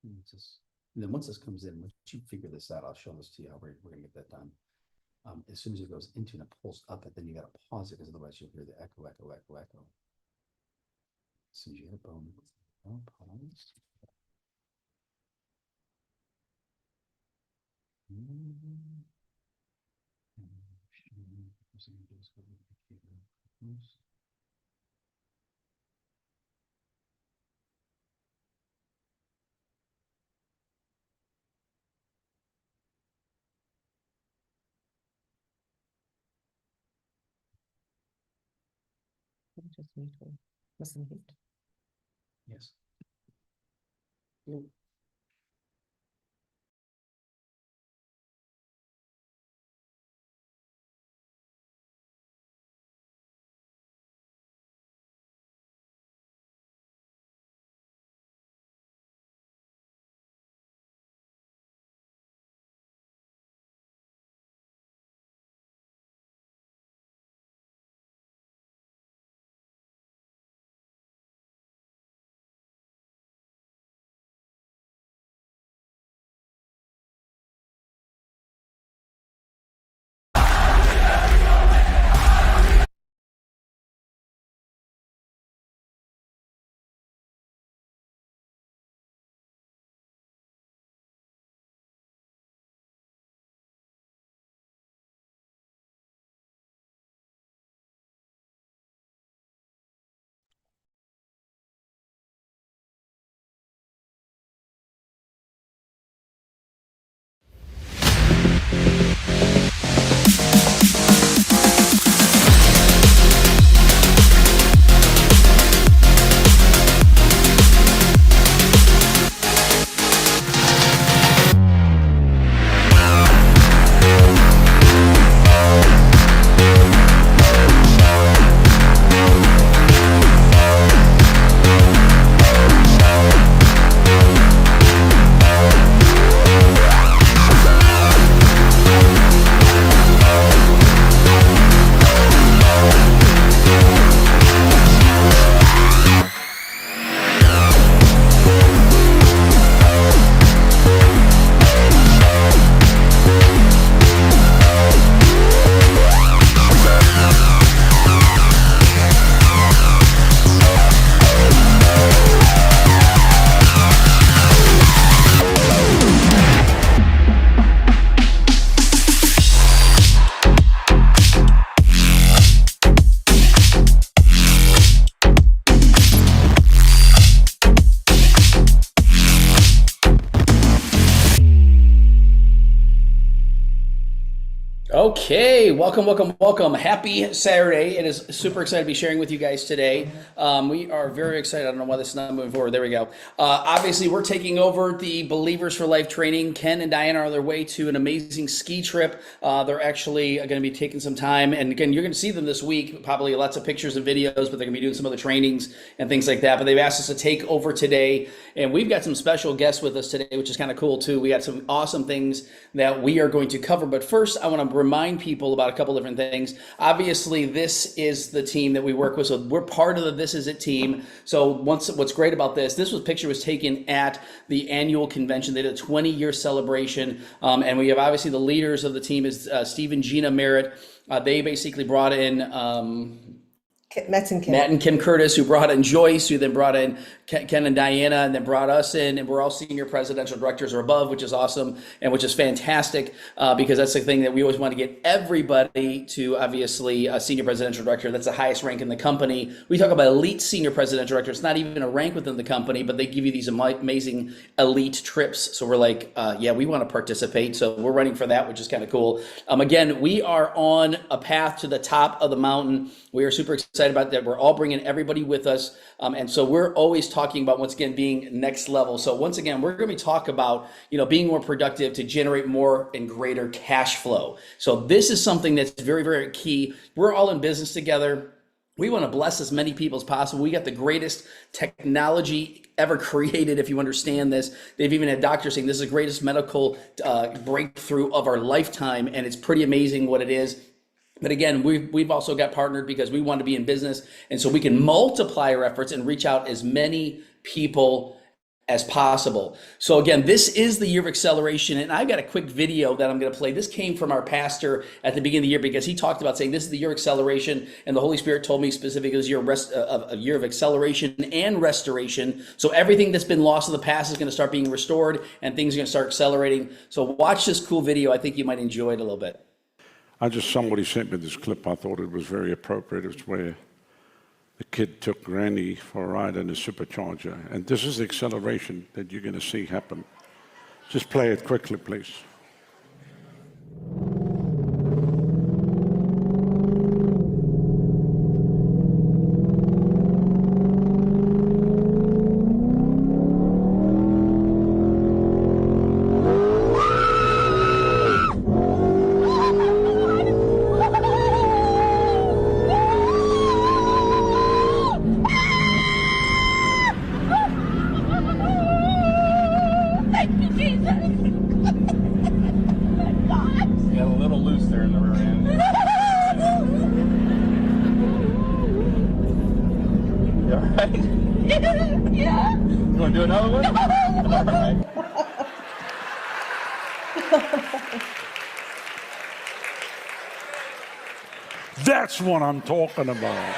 And then once this comes in, once you figure this out, I'll show this to you how we're going to get that done. As soon as it goes into and it pulls up it, then you got to pause it because otherwise you'll hear the echo, echo, echo, echo. As soon as you hit boom, pause. Just mutual. Listen heat. Yes. Okay, welcome. Happy Saturday. It is super excited to be sharing with you guys today. We are very excited. I don't know why this is not moving forward. There we go. Obviously, we're taking over the Believers for Life training. Ken and Diana are on their way to an amazing ski trip. They're actually going to be taking some time. And again, you're going to see them this week, probably lots of pictures and videos, but they're going to be doing some other trainings and things like that. But they've asked us to take over today. And we've got some special guests with us today, which is kind of cool too. We got some awesome things that we are going to cover. But first, I want to remind people about a couple different things. Obviously, this is the team that we work with. So we're part of the This Is It team. So what's great about this picture was taken at the annual convention. They did a 20-year celebration. And we have obviously the leaders of the team is Steve and Gina Merritt. They basically brought in Matt and Kim Curtis, who brought in Joyce, who then brought in Ken and Diana, and then brought us in, and we're all senior presidential directors or above, which is awesome and which is fantastic because that's the thing that we always want to get everybody to. Obviously, a senior presidential director, that's the highest rank in the company. We talk about elite senior presidential director. It's not even a rank within the company, but they give you these amazing elite trips. So we're like, yeah, we want to participate. So we're running for that, which is kind of cool. Again, we are on a path to the top of the mountain. We are super excited about that. We're all bringing everybody with us. And so we're always talking about, once again, being next level. So once again, we're going to be talking about, being more productive to generate more and greater cash flow. So this is something that's very, very key. We're all in business together. We want to bless as many people as possible. We got the greatest technology ever created, if you understand this. They've even had doctors saying this is the greatest medical breakthrough of our lifetime. And it's pretty amazing what it is. But again, we've also got partnered because we want to be in business. And so we can multiply our efforts and reach out as many people as possible. So again, this is the year of acceleration, and I've got a quick video that I'm going to play. This came from our pastor at the beginning of the year because he talked about saying this is the year of acceleration, and the Holy Spirit told me specifically it was a year of acceleration and restoration. So everything that's been lost in the past is going to start being restored, and things are going to start accelerating. So watch this cool video. I think you might enjoy it a little bit. Somebody sent me this clip. I thought it was very appropriate. It's where the kid took Granny for a ride in a supercharger. And this is the acceleration that you're going to see happen. Just play it quickly, please. Yeah. You want to do another one? All right. That's what I'm talking about.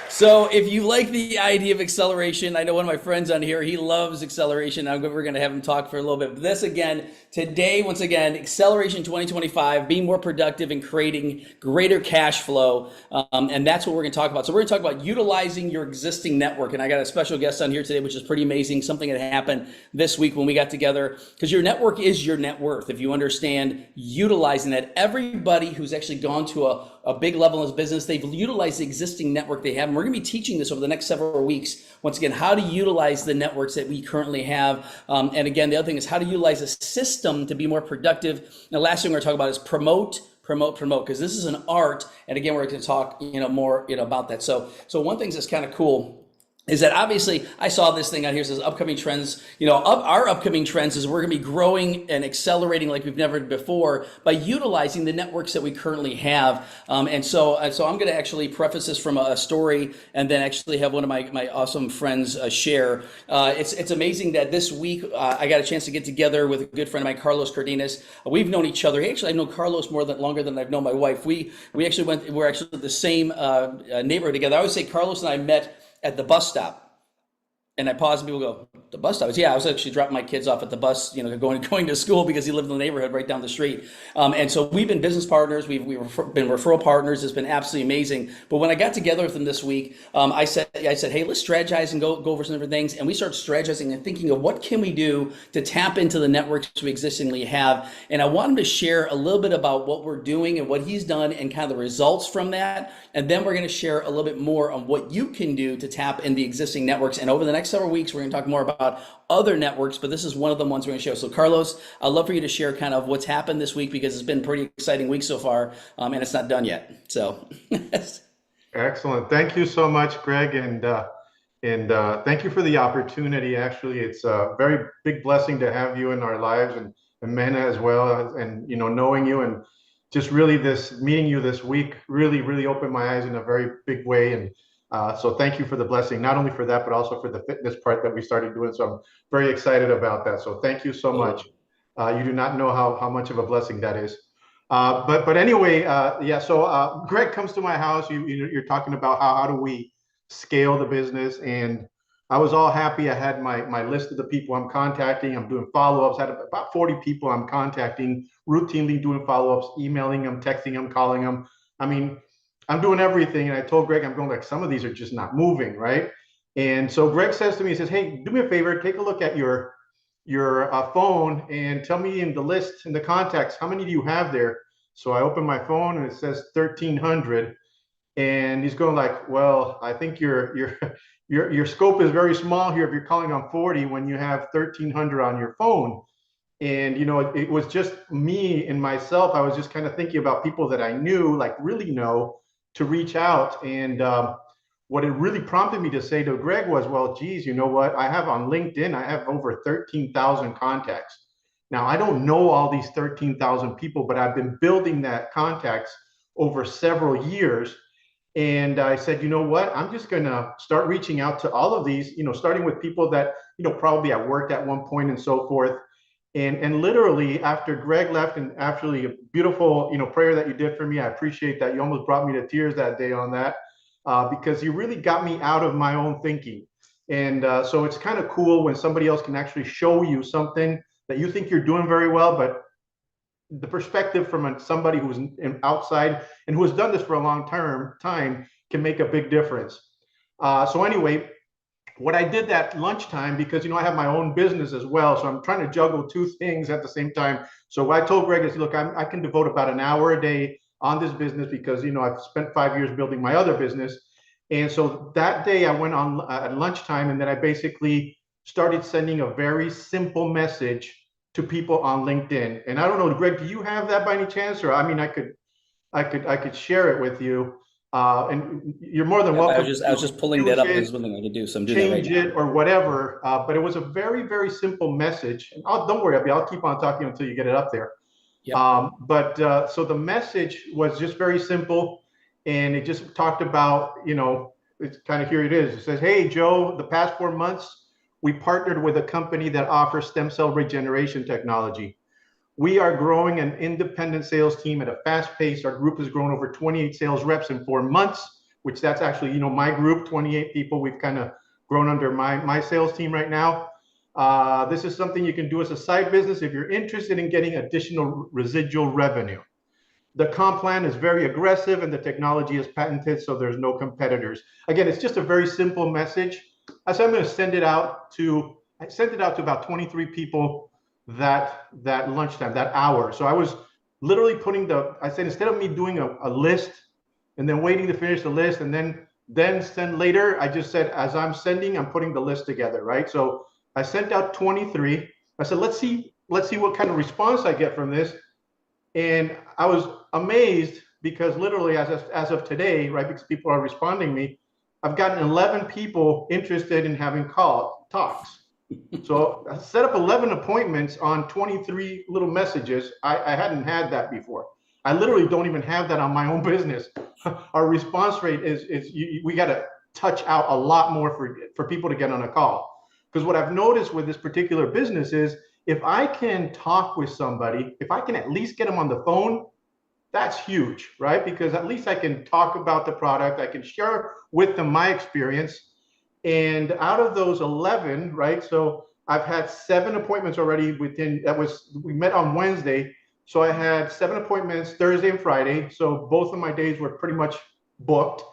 So if you like the idea of acceleration, I know one of my friends on here, he loves acceleration. We're going to have him talk for a little bit. But this again, today, once again, acceleration 2025, being more productive and creating greater cash flow. And that's what we're going to talk about. So we're going to talk about utilizing your existing network. And I got a special guest on here today, which is pretty amazing. Something that happened this week when we got together, because your network is your net worth. If you understand utilizing that, everybody who's actually gone to a big level in his business, they've utilized the existing network they have. And we're going to be teaching this over the next several weeks. Once again, how to utilize the networks that we currently have. And again, the other thing is how to utilize a system to be more productive. And the last thing we're going to talk about is promote, because this is an art. And again, we're going to talk, more, about that. So one thing that's kind of cool is that obviously I saw this thing on here, says upcoming trends. Our upcoming trends is we're going to be growing and accelerating like we've never before by utilizing the networks that we currently have. And so I'm going to actually preface this from a story, and then actually have one of my awesome friends share. It's amazing that this week I got a chance to get together with a good friend of mine, Carlos Cardenas. We've known each other. Actually, I've known Carlos longer than I've known my wife. We're actually in the same neighborhood together. I always say Carlos and I met at the bus stop. And I pause and people go, the bus stop? Yeah, I was actually dropping my kids off at the bus, going to school because he lived in the neighborhood right down the street. And so we've been business partners. We've been referral partners. It's been absolutely amazing. But when I got together with him this week, I said, hey, let's strategize and go over some different things. And we started strategizing and thinking of what can we do to tap into the networks we existingly have. And I want him to share a little bit about what we're doing and what he's done and kind of the results from that. And then we're going to share a little bit more on what you can do to tap in the existing networks. And over the next several weeks, we're going to talk more about other networks, but this is one of the ones we're going to show. So Carlos, I'd love for you to share kind of what's happened this week, because it's been a pretty exciting week so far, and it's not done yet. So Excellent. Thank you so much, Greg, and thank you for the opportunity. Actually, it's a very big blessing to have you in our lives, and Mena as well, and knowing you, and just really meeting you this week really opened my eyes in a very big way. And so thank you for the blessing, not only for that, but also for the fitness part that we started doing. So I'm very excited about that. So thank you so much. You do not know how much of a blessing that is. But anyway, yeah. So Greg comes to my house. You're talking about how do we scale the business, and I was all happy. I had my list of the people I'm contacting. I'm doing follow-ups. I had about 40 people I'm contacting, routinely doing follow-ups, emailing them, texting them, calling them. I mean, I'm doing everything. And I told Greg, I'm going like, some of these are just not moving, right? And so Greg says to me, he says, hey, do me a favor, take a look at your phone and tell me in the list, in the contacts, how many do you have there? So I open my phone and it says 1,300. And he's going like, well, I think your scope is very small here if you're calling on 40 when you have 1,300 on your phone. And it was just me and myself. I was just kind of thinking about people that I knew, like really know, to reach out. And what it really prompted me to say to Greg was, well, geez, you know what? I have on LinkedIn, I have over 13,000 contacts. Now, I don't know all these 13,000 people, but I've been building that contacts over several years. And I said, you know what? I'm just going to start reaching out to all of these, starting with people that, probably I worked at one point and so forth. And literally after Gregg left, and actually a beautiful, prayer that you did for me, I appreciate that. You almost brought me to tears that day on that, because you really got me out of my own thinking. And so it's kind of cool when somebody else can actually show you something that you think you're doing very well, but the perspective from somebody who's outside and who has done this for a long time can make a big difference. So anyway, what I did that lunchtime, because I have my own business as well, so I'm trying to juggle two things at the same time. So what I told Gregg is, look, I can devote about an hour a day on this business because I've spent 5 years building my other business. And so that day I went on at lunchtime, and then I basically started sending a very simple message to people on LinkedIn. And I don't know, Gregg, do you have that by any chance? Or I mean, I could share it with you. And you're more than welcome. I was just pulling that up. There's something I could do. So I'm doing that right now. Change it or whatever. But it was a very, very simple message. And don't worry, I'll keep on talking until you get it up there. Yep. So the message was just very simple, and it just talked about, it's kind of, here it is. It says, hey, Joe, the past 4 months, we partnered with a company that offers stem cell regeneration technology. We are growing an independent sales team at a fast pace. Our group has grown over 28 sales reps in 4 months, which that's actually, my group, 28 people. We've kind of grown under my sales team right now. This is something you can do as a side business if you're interested in getting additional residual revenue. The comp plan is very aggressive and the technology is patented, so there's no competitors. Again, it's just a very simple message. I said I'm going to send it out to, about 23 people that lunchtime, that hour. So I was literally putting I said, instead of me doing a list and then waiting to finish the list and then send later, I just said, as I'm sending, I'm putting the list together, right? So I sent out 23. I said, let's see what kind of response I get from this. And I was amazed because literally as of today, right, because people are responding me, I've gotten 11 people interested in having talks. So I set up 11 appointments on 23 little messages. I hadn't had that before. I literally don't even have that on my own business. Our response rate we got to touch out a lot more for people to get on a call. Because what I've noticed with this particular business is if I can talk with somebody, if I can at least get them on the phone, that's huge, right? Because at least I can talk about the product. I can share with them my experience. And out of those 11, right? So I've had 7 appointments already we met on Wednesday. So I had 7 appointments Thursday and Friday. So both of my days were pretty much booked.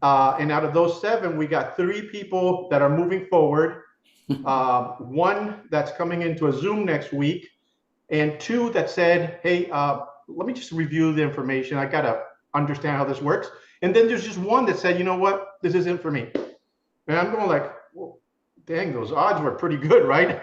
And out of those 7, we got 3 people that are moving forward. 1 that's coming into a Zoom next week, and 2 that said, hey, let me just review the information. I got to understand how this works. And then there's just 1 that said, you know what, this isn't for me. And I'm going like, well, dang, those odds were pretty good, right?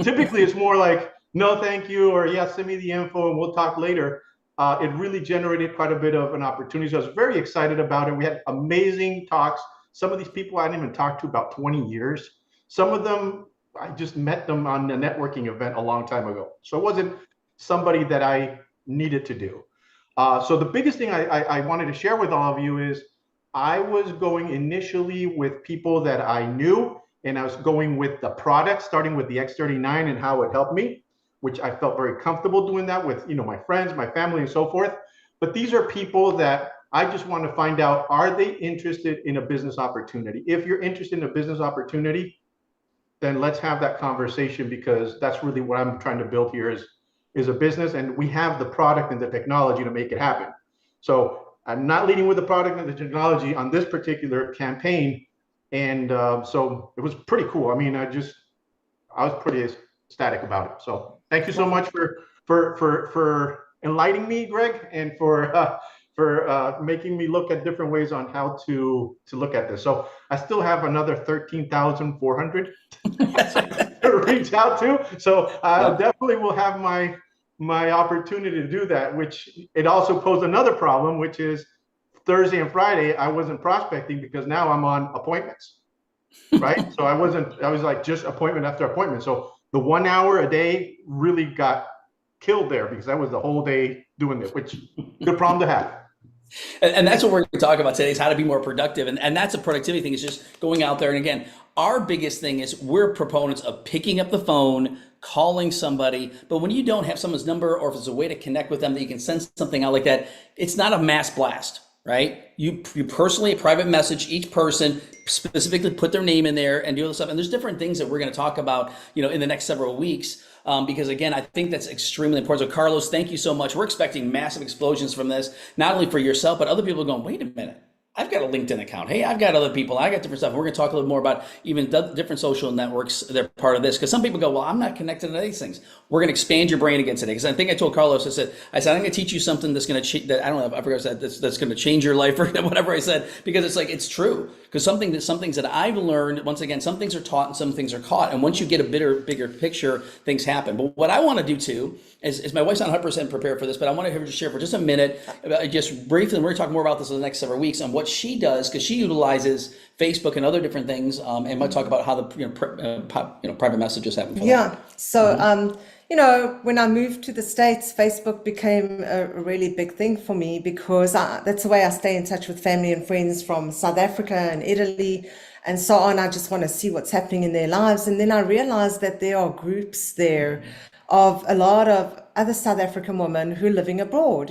Typically, it's more like, no, thank you, or yeah, send me the info and we'll talk later. It really generated quite a bit of an opportunity. So I was very excited about it. We had amazing talks. Some of these people I hadn't even talked to about 20 years. Some of them, I just met them on a networking event a long time ago. So it wasn't somebody that I needed to do. So the biggest thing I wanted to share with all of you is I was going initially with people that I knew, and I was going with the product, starting with the X39 and how it helped me, which I felt very comfortable doing that with, my friends, my family, and so forth. But these are people that I just want to find out, are they interested in a business opportunity? If you're interested in a business opportunity, then let's have that conversation, because that's really what I'm trying to build here is a business, and we have the product and the technology to make it happen. So I'm not leading with the product and the technology on this particular campaign. And so it was pretty cool. I mean, I was pretty ecstatic about it. So thank you so much for enlightening me, Gregg, and for making me look at different ways on how to look at this. So I still have another 13,400 to reach out to. So I definitely will have my opportunity to do that, which it also posed another problem, which is Thursday and Friday, I wasn't prospecting because now I'm on appointments, right? So I was like just appointment after appointment. So the 1 hour a day really got killed there because that was the whole day doing this, which good problem to have. And that's what we're going to talk about today is how to be more productive. And that's a productivity thing is just going out there. And again, our biggest thing is we're proponents of picking up the phone, calling somebody. But when you don't have someone's number or if there's a way to connect with them that you can send something out like that, it's not a mass blast, right? You personally, a private message, each person specifically put their name in there and do all this stuff. And there's different things that we're going to talk about, in the next several weeks. Because again, I think that's extremely important. So Carlos, thank you so much. We're expecting massive explosions from this, not only for yourself, but other people going, wait a minute. I've got a LinkedIn account. Hey, I've got other people. I got different stuff. We're going to talk a little more about even different social networks that are part of this. Because some people go, well, I'm not connected to these things. We're going to expand your brain again today. Because I think I told Carlos, I said, I'm going to teach you something that's going to that I don't know. I forgot what I said. That's going to change your life or whatever I said. Because it's like it's true. Because some things that I've learned. Once again, some things are taught and some things are caught. And once you get a bigger picture, things happen. But what I want to do too is my wife's not 100% prepared for this, but I want to have her just share for just a minute, just briefly. And we're going to talk more about this in the next several weeks on what she does because she utilizes Facebook and other different things, and might talk about how the private messages happen. Yeah. So, when I moved to the States, Facebook became a really big thing for me because that's the way I stay in touch with family and friends from South Africa and Italy and so on. I just want to see what's happening in their lives. And then I realized that there are groups there of a lot of other South African women who are living abroad,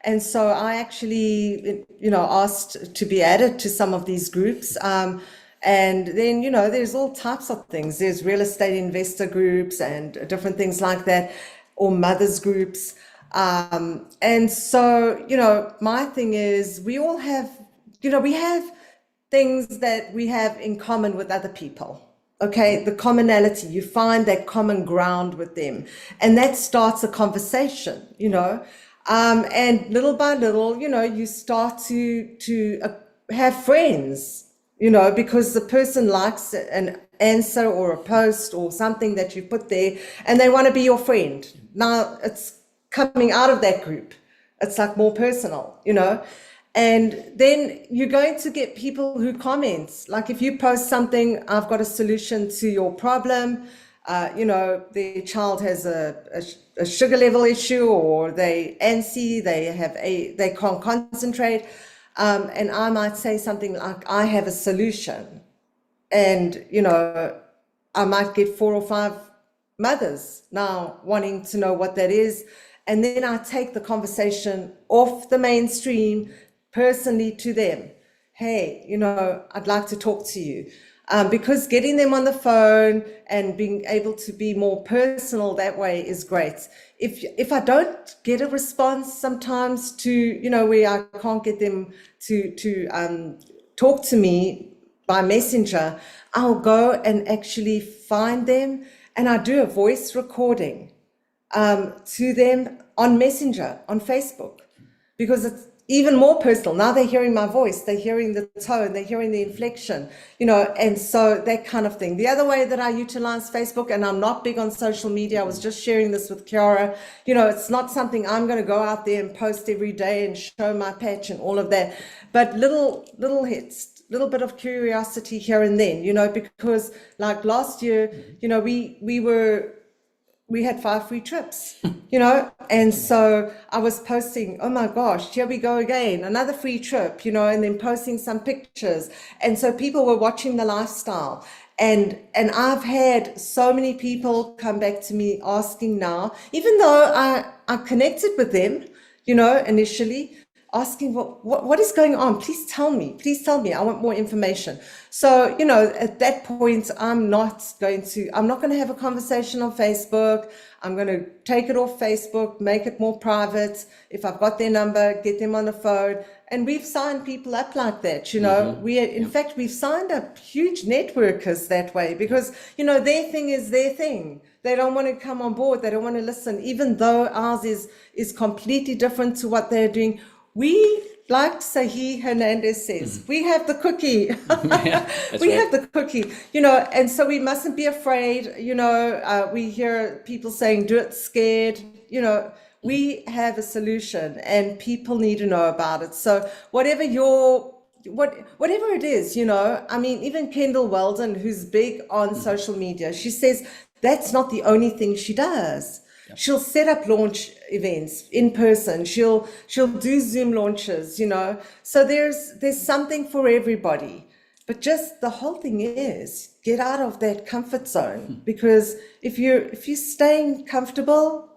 And so I actually, asked to be added to some of these groups. And then, there's all types of things. There's real estate investor groups and different things like that, or mothers groups. And so, my thing is we all have, we have things that we have in common with other people. Okay, the commonality, you find that common ground with them. And that starts a conversation, and little by little, you start to have friends, because the person likes an answer or a post or something that you put there and they want to be your friend. Now it's coming out of that group. It's like more personal, And then you're going to get people who comment. Like if you post something, I've got a solution to your problem. Their child has a sugar level issue, or they antsy, they can't concentrate. And I might say something like, I have a solution. And, I might get 4 or 5 mothers now wanting to know what that is. And then I take the conversation off the mainstream personally to them. Hey, I'd like to talk to you. Because getting them on the phone and being able to be more personal that way is great. If I don't get a response sometimes to, where I can't get them to talk to me by messenger, I'll go and actually find them and I do a voice recording to them on Messenger, on Facebook, because it's even more personal. Now they're hearing my voice, they're hearing the tone, they're hearing the inflection, and so that kind of thing. The other way that I utilize Facebook, and I'm not big on social media, I was just sharing this with Kiara, it's not something I'm going to go out there and post every day and show my patch and all of that, but little hits, little bit of curiosity here and then, because like last year, we had 5 free trips, and so I was posting, oh my gosh, here we go again, another free trip, and then posting some pictures. And so people were watching the lifestyle. And I've had so many people come back to me asking now, even though I connected with them, initially, asking what is going on? Please tell me. I want more information. So, at that point, I'm not going to have a conversation on Facebook. I'm going to take it off Facebook, make it more private. If I've got their number, get them on the phone. And we've signed people up like that, In fact, we've signed up huge networkers that way because, their thing is their thing. They don't want to come on board. They don't want to listen, even though ours is completely different to what they're doing. We, like Sahi Hernandez says, we have the cookie. We have the cookie, and so we mustn't be afraid. We hear people saying, do it scared. We have a solution and people need to know about it. So whatever it is, even Kendall Weldon, who's big on social media, she says that's not the only thing she does. She'll set up launch events in person. She'll do Zoom launches, So there's something for everybody. But just the whole thing is get out of that comfort zone, because if you're staying comfortable,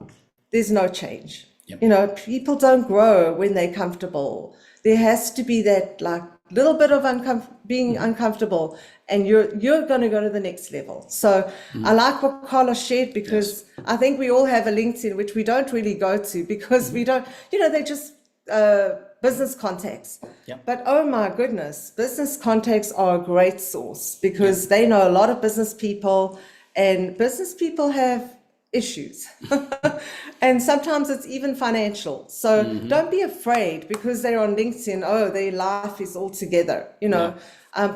there's no change. Yep. People don't grow when they're comfortable. There has to be that like little bit of being uncomfortable, and you're going to go to the next level. So I like what Carlos shared, because I think we all have a LinkedIn, which we don't really go to because we don't, they're just business contacts. Yep. But oh my goodness, business contacts are a great source, because they know a lot of business people, and business people have issues. And sometimes it's even financial. So don't be afraid because they're on LinkedIn, their life is all together.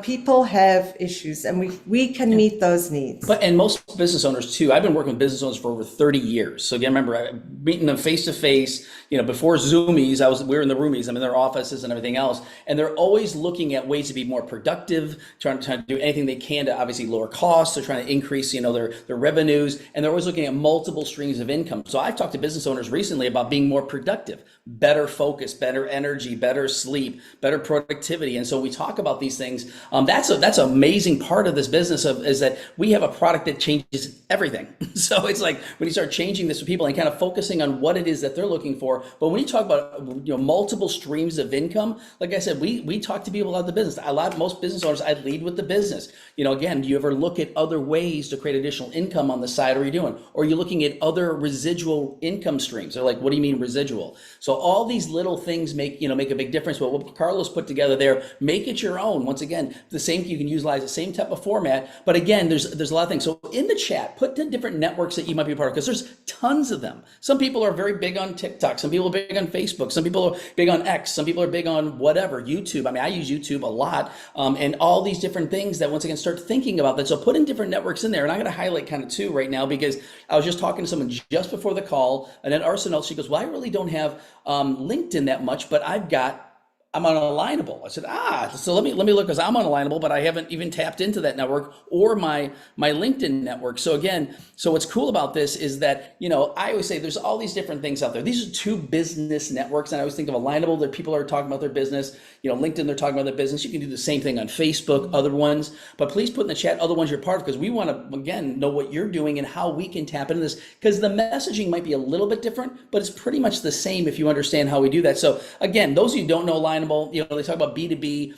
People have issues, and we can meet those needs. And most business owners too. I've been working with business owners for over 30 years. So again, remember meeting them face to face. Before Zoomies, we were in the roomies. I'm in their offices and everything else. And they're always looking at ways to be more productive, trying to do anything they can to obviously lower costs. They're trying to increase, their revenues, and they're always looking at multiple streams of income. So I've talked to business owners recently about being more productive, better focus, better energy, better sleep, better productivity. And so we talk about these things. That's an amazing part of this business is that we have a product that changes everything. So it's like when you start changing this with people and kind of focusing on what it is that they're looking for. But when you talk about multiple streams of income, like I said, we talk to people about the business. Most business owners, I lead with the business. Again, do you ever look at other ways to create additional income on the side? Or are you doing? Or are you looking at other residual income streams? They're like, what do you mean residual? So all these little things make a big difference. But what Carlos put together there, make it your own. Once again, you can utilize the same type of format. But again, there's a lot of things. So in the chat, put the different networks that you might be a part of, because there's tons of them. Some people are very big on TikTok. Some people are big on Facebook. Some people are big on X. Some people are big on whatever, YouTube. I use YouTube a lot, and all these different things that once again start thinking about that. So put in different networks in there. And I'm going to highlight kind of two right now, because I was just talking to someone just before the call, and then Arsenal, she goes, well, I really don't have LinkedIn that much, but I'm on Alignable. I said, so let me look, because I'm on Alignable, but I haven't even tapped into that network or my LinkedIn network. So again, what's cool about this is that, I always say there's all these different things out there. These are two business networks. And I always think of Alignable, that people are talking about their business. LinkedIn, they're talking about their business. You can do the same thing on Facebook, other ones, but please put in the chat other ones you're part of, because we want to, again, know what you're doing and how we can tap into this, because the messaging might be a little bit different, but it's pretty much the same if you understand how we do that. So again, those of you who don't know Alignable, they talk about B2B,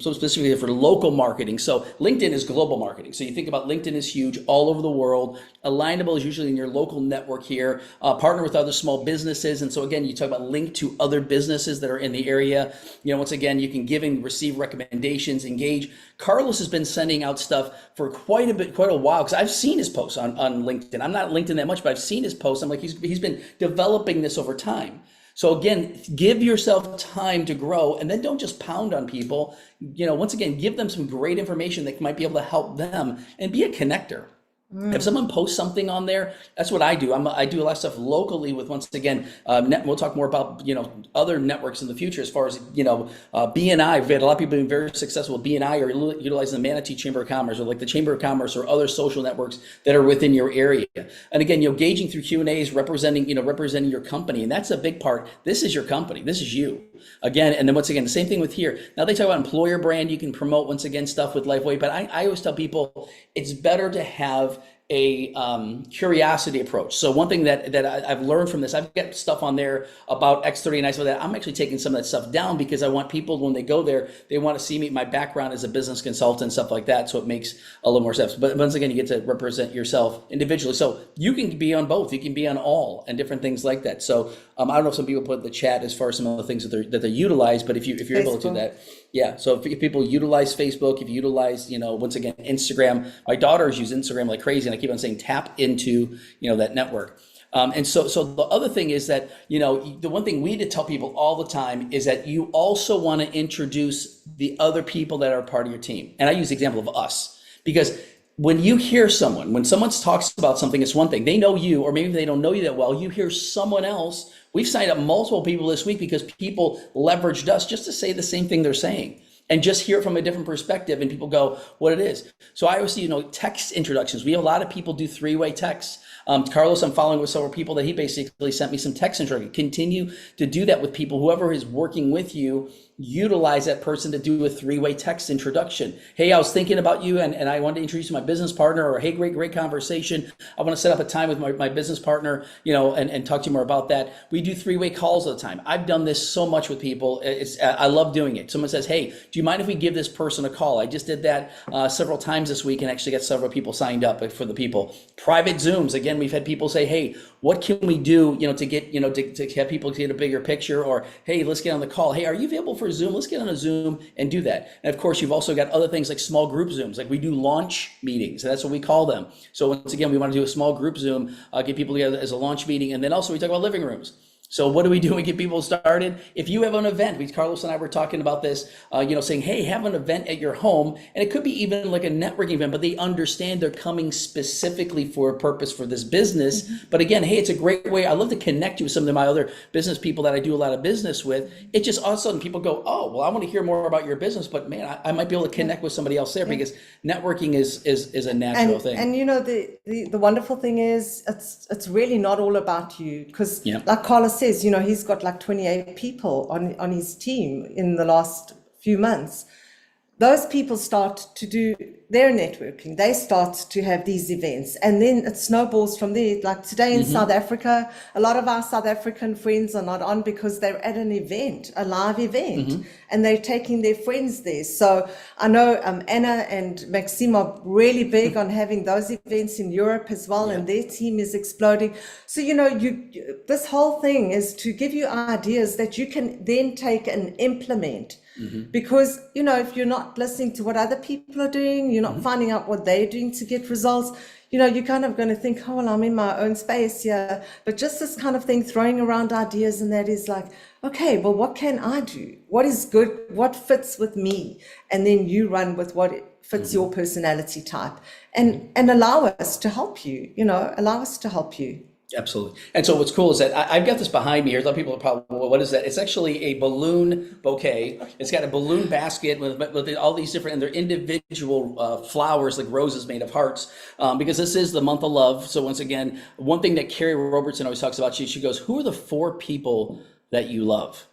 so specifically for local marketing. So LinkedIn is global marketing. So you think about LinkedIn is huge all over the world. Alignable is usually in your local network here, partner with other small businesses. And so again, you talk about link to other businesses that are in the area. Once again, you can give and receive recommendations, engage. Carlos has been sending out stuff for quite a while, because I've seen his posts on LinkedIn. I'm not LinkedIn that much, but I've seen his posts. I'm like, he's been developing this over time. So again, give yourself time to grow, and then don't just pound on people. Once again, give them some great information that might be able to help them, and be a connector. If someone posts something on there, that's what I do. I do a lot of stuff locally with, once again, we'll talk more about, other networks in the future as far as, BNI. We've had a lot of people being very successful with BNI, or utilizing the Manatee Chamber of Commerce, or like the Chamber of Commerce, or other social networks that are within your area. And again, gauging through Q&As, representing your company. And that's a big part. This is your company. This is you. Again, and then once again, the same thing with here. Now they talk about employer brand. You can promote, once again, stuff with Lifeway, but I always tell people it's better to have a curiosity approach. So one thing that I've learned from this, I've got stuff on there about X30 and stuff like that. I'm actually taking some of that stuff down, because I want people, when they go there, they want to see me, my background as a business consultant, stuff like that. So it makes a little more sense. But once again, you get to represent yourself individually. So you can be on both. You can be on all, and different things like that. So I don't know if some people put in the chat as far as some of the things that they utilize, but if you're able to do that. Yeah, so if people utilize Facebook, if you utilize, once again, Instagram, my daughters use Instagram like crazy, and I keep on saying tap into, that network. And so the other thing is that, the one thing we need to tell people all the time is that you also want to introduce the other people that are part of your team. And I use the example of us, because when you hear when someone talks about something, it's one thing. They know you, or maybe they don't know you that well. You hear someone else. We've signed up multiple people this week because people leveraged us just to say the same thing they're saying. and just hear it from a different perspective, and people go what it is. So I always see, text introductions. We have a lot of people do three-way texts. Carlos, I'm following with several people that he basically sent me some text introduction. Continue to do that with people. Whoever is working with you, utilize that person to do a three-way text introduction. Hey, I was thinking about you, and I wanted to introduce you to my business partner, or hey, great conversation. I want to set up a time with my business partner, and talk to you more about that. We do three-way calls all the time. I've done this so much with people. I love doing it. Someone says, hey, do you mind if we give this person a call? I just did that several times this week and actually got several people signed up for the people. Private Zooms. Again, we've had people say, hey, what can we do, to get, to have people get a bigger picture, or hey, let's get on the call. Hey, are you available for Zoom? Let's get on a Zoom and do that. And of course, you've also got other things like small group Zooms. Like we do launch meetings, and that's what we call them. So once again, we want to do a small group Zoom, get people together as a launch meeting. And then also we talk about living rooms. So what do we do? We get people started. If you have an event, Carlos and I were talking about this, saying, hey, have an event at your home. And it could be even like a networking event, but they understand they're coming specifically for a purpose for this business. But again, hey, it's a great way. I love to connect you with some of my other business people that I do a lot of business with. It just all of a sudden people go, oh, well, I want to hear more about your business, but man, I might be able to connect with somebody else there, because networking is a natural thing. And the wonderful thing is it's really not all about you, because like Carlos says, he's got like 28 people on his team in the last few months. Those people start to do their networking. They start to have these events, and then it snowballs from there. Like today in South Africa, a lot of our South African friends are not on because they're at an event, a live event, and they're taking their friends there. So I know Anna and Maxime are really big on having those events in Europe as well, and their team is exploding. So, this whole thing is to give you ideas that you can then take and implement. Because, if you're not listening to what other people are doing, you're not finding out what they're doing to get results, you're kind of going to think, oh, well, I'm in my own space here. But just this kind of thing, throwing around ideas, and that is like, okay, well, what can I do? What is good? What fits with me? And then you run with what fits your personality type, and allow us to help you, allow us to help you. Absolutely. And so what's cool is that I've got this behind me here. A lot of people are probably, well, what is that? It's actually a balloon bouquet. It's got a balloon basket with all these different, and they're individual flowers, like roses made of hearts, because this is the month of love. So once again, one thing that Carrie Robertson always talks about, she goes, who are the 4 people that you love?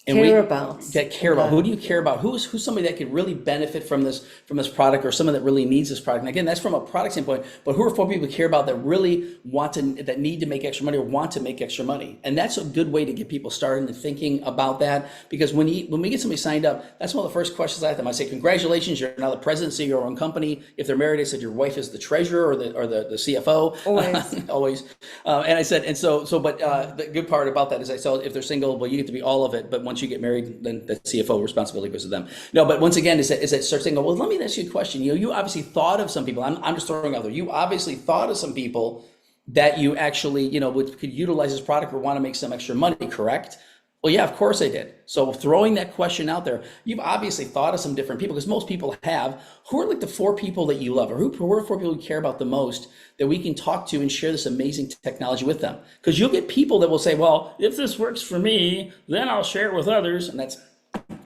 And care about. Who do you care about? Who's somebody that could really benefit from this product, or someone that really needs this product? And again, that's from a product standpoint, but who are 4 people you care about that really that need to make extra money, or want to make extra money? And that's a good way to get people started and thinking about that, because when we get somebody signed up, that's one of the first questions I ask them. I say, congratulations, you're now the president of your own company. If they're married, I said, your wife is the treasurer or the CFO. Always. Always. And I said, but the good part about that is I said, if they're single, well, you get to be all of it, but once you get married, then the CFO responsibility goes to them. No, but once again, is that start saying, well, let me ask you a question. You obviously thought of some people. I'm just throwing out there. You obviously thought of some people that you actually, could utilize this product or want to make some extra money, correct? Well, yeah, of course I did. So throwing that question out there, you've obviously thought of some different people, because most people have. Who are like the 4 people that you love, or who are 4 people you care about the most that we can talk to and share this amazing technology with them? Because you'll get people that will say, well, if this works for me, then I'll share it with others. And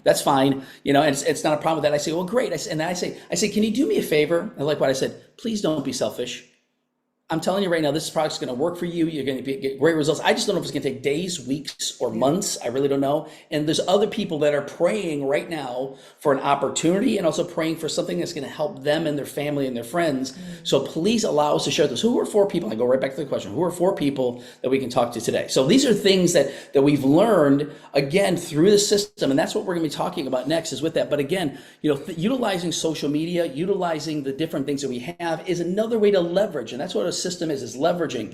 that's fine. And it's not a problem with that. I say, well, great. And then I say, can you do me a favor? I like what I said. Please don't be selfish. I'm telling you right now, this product's going to work for you. You're going to get great results. I just don't know if it's going to take days, weeks, or months. I really don't know. And there's other people that are praying right now for an opportunity, and also praying for something that's going to help them and their family and their friends. So please allow us to share this. Who are 4 people? I go right back to the question. Who are 4 people that we can talk to today? So these are things that we've learned, again, through the system. And that's what we're going to be talking about next, is with that. But again, utilizing social media, utilizing the different things that we have is another way to leverage. And that's what a system is leveraging.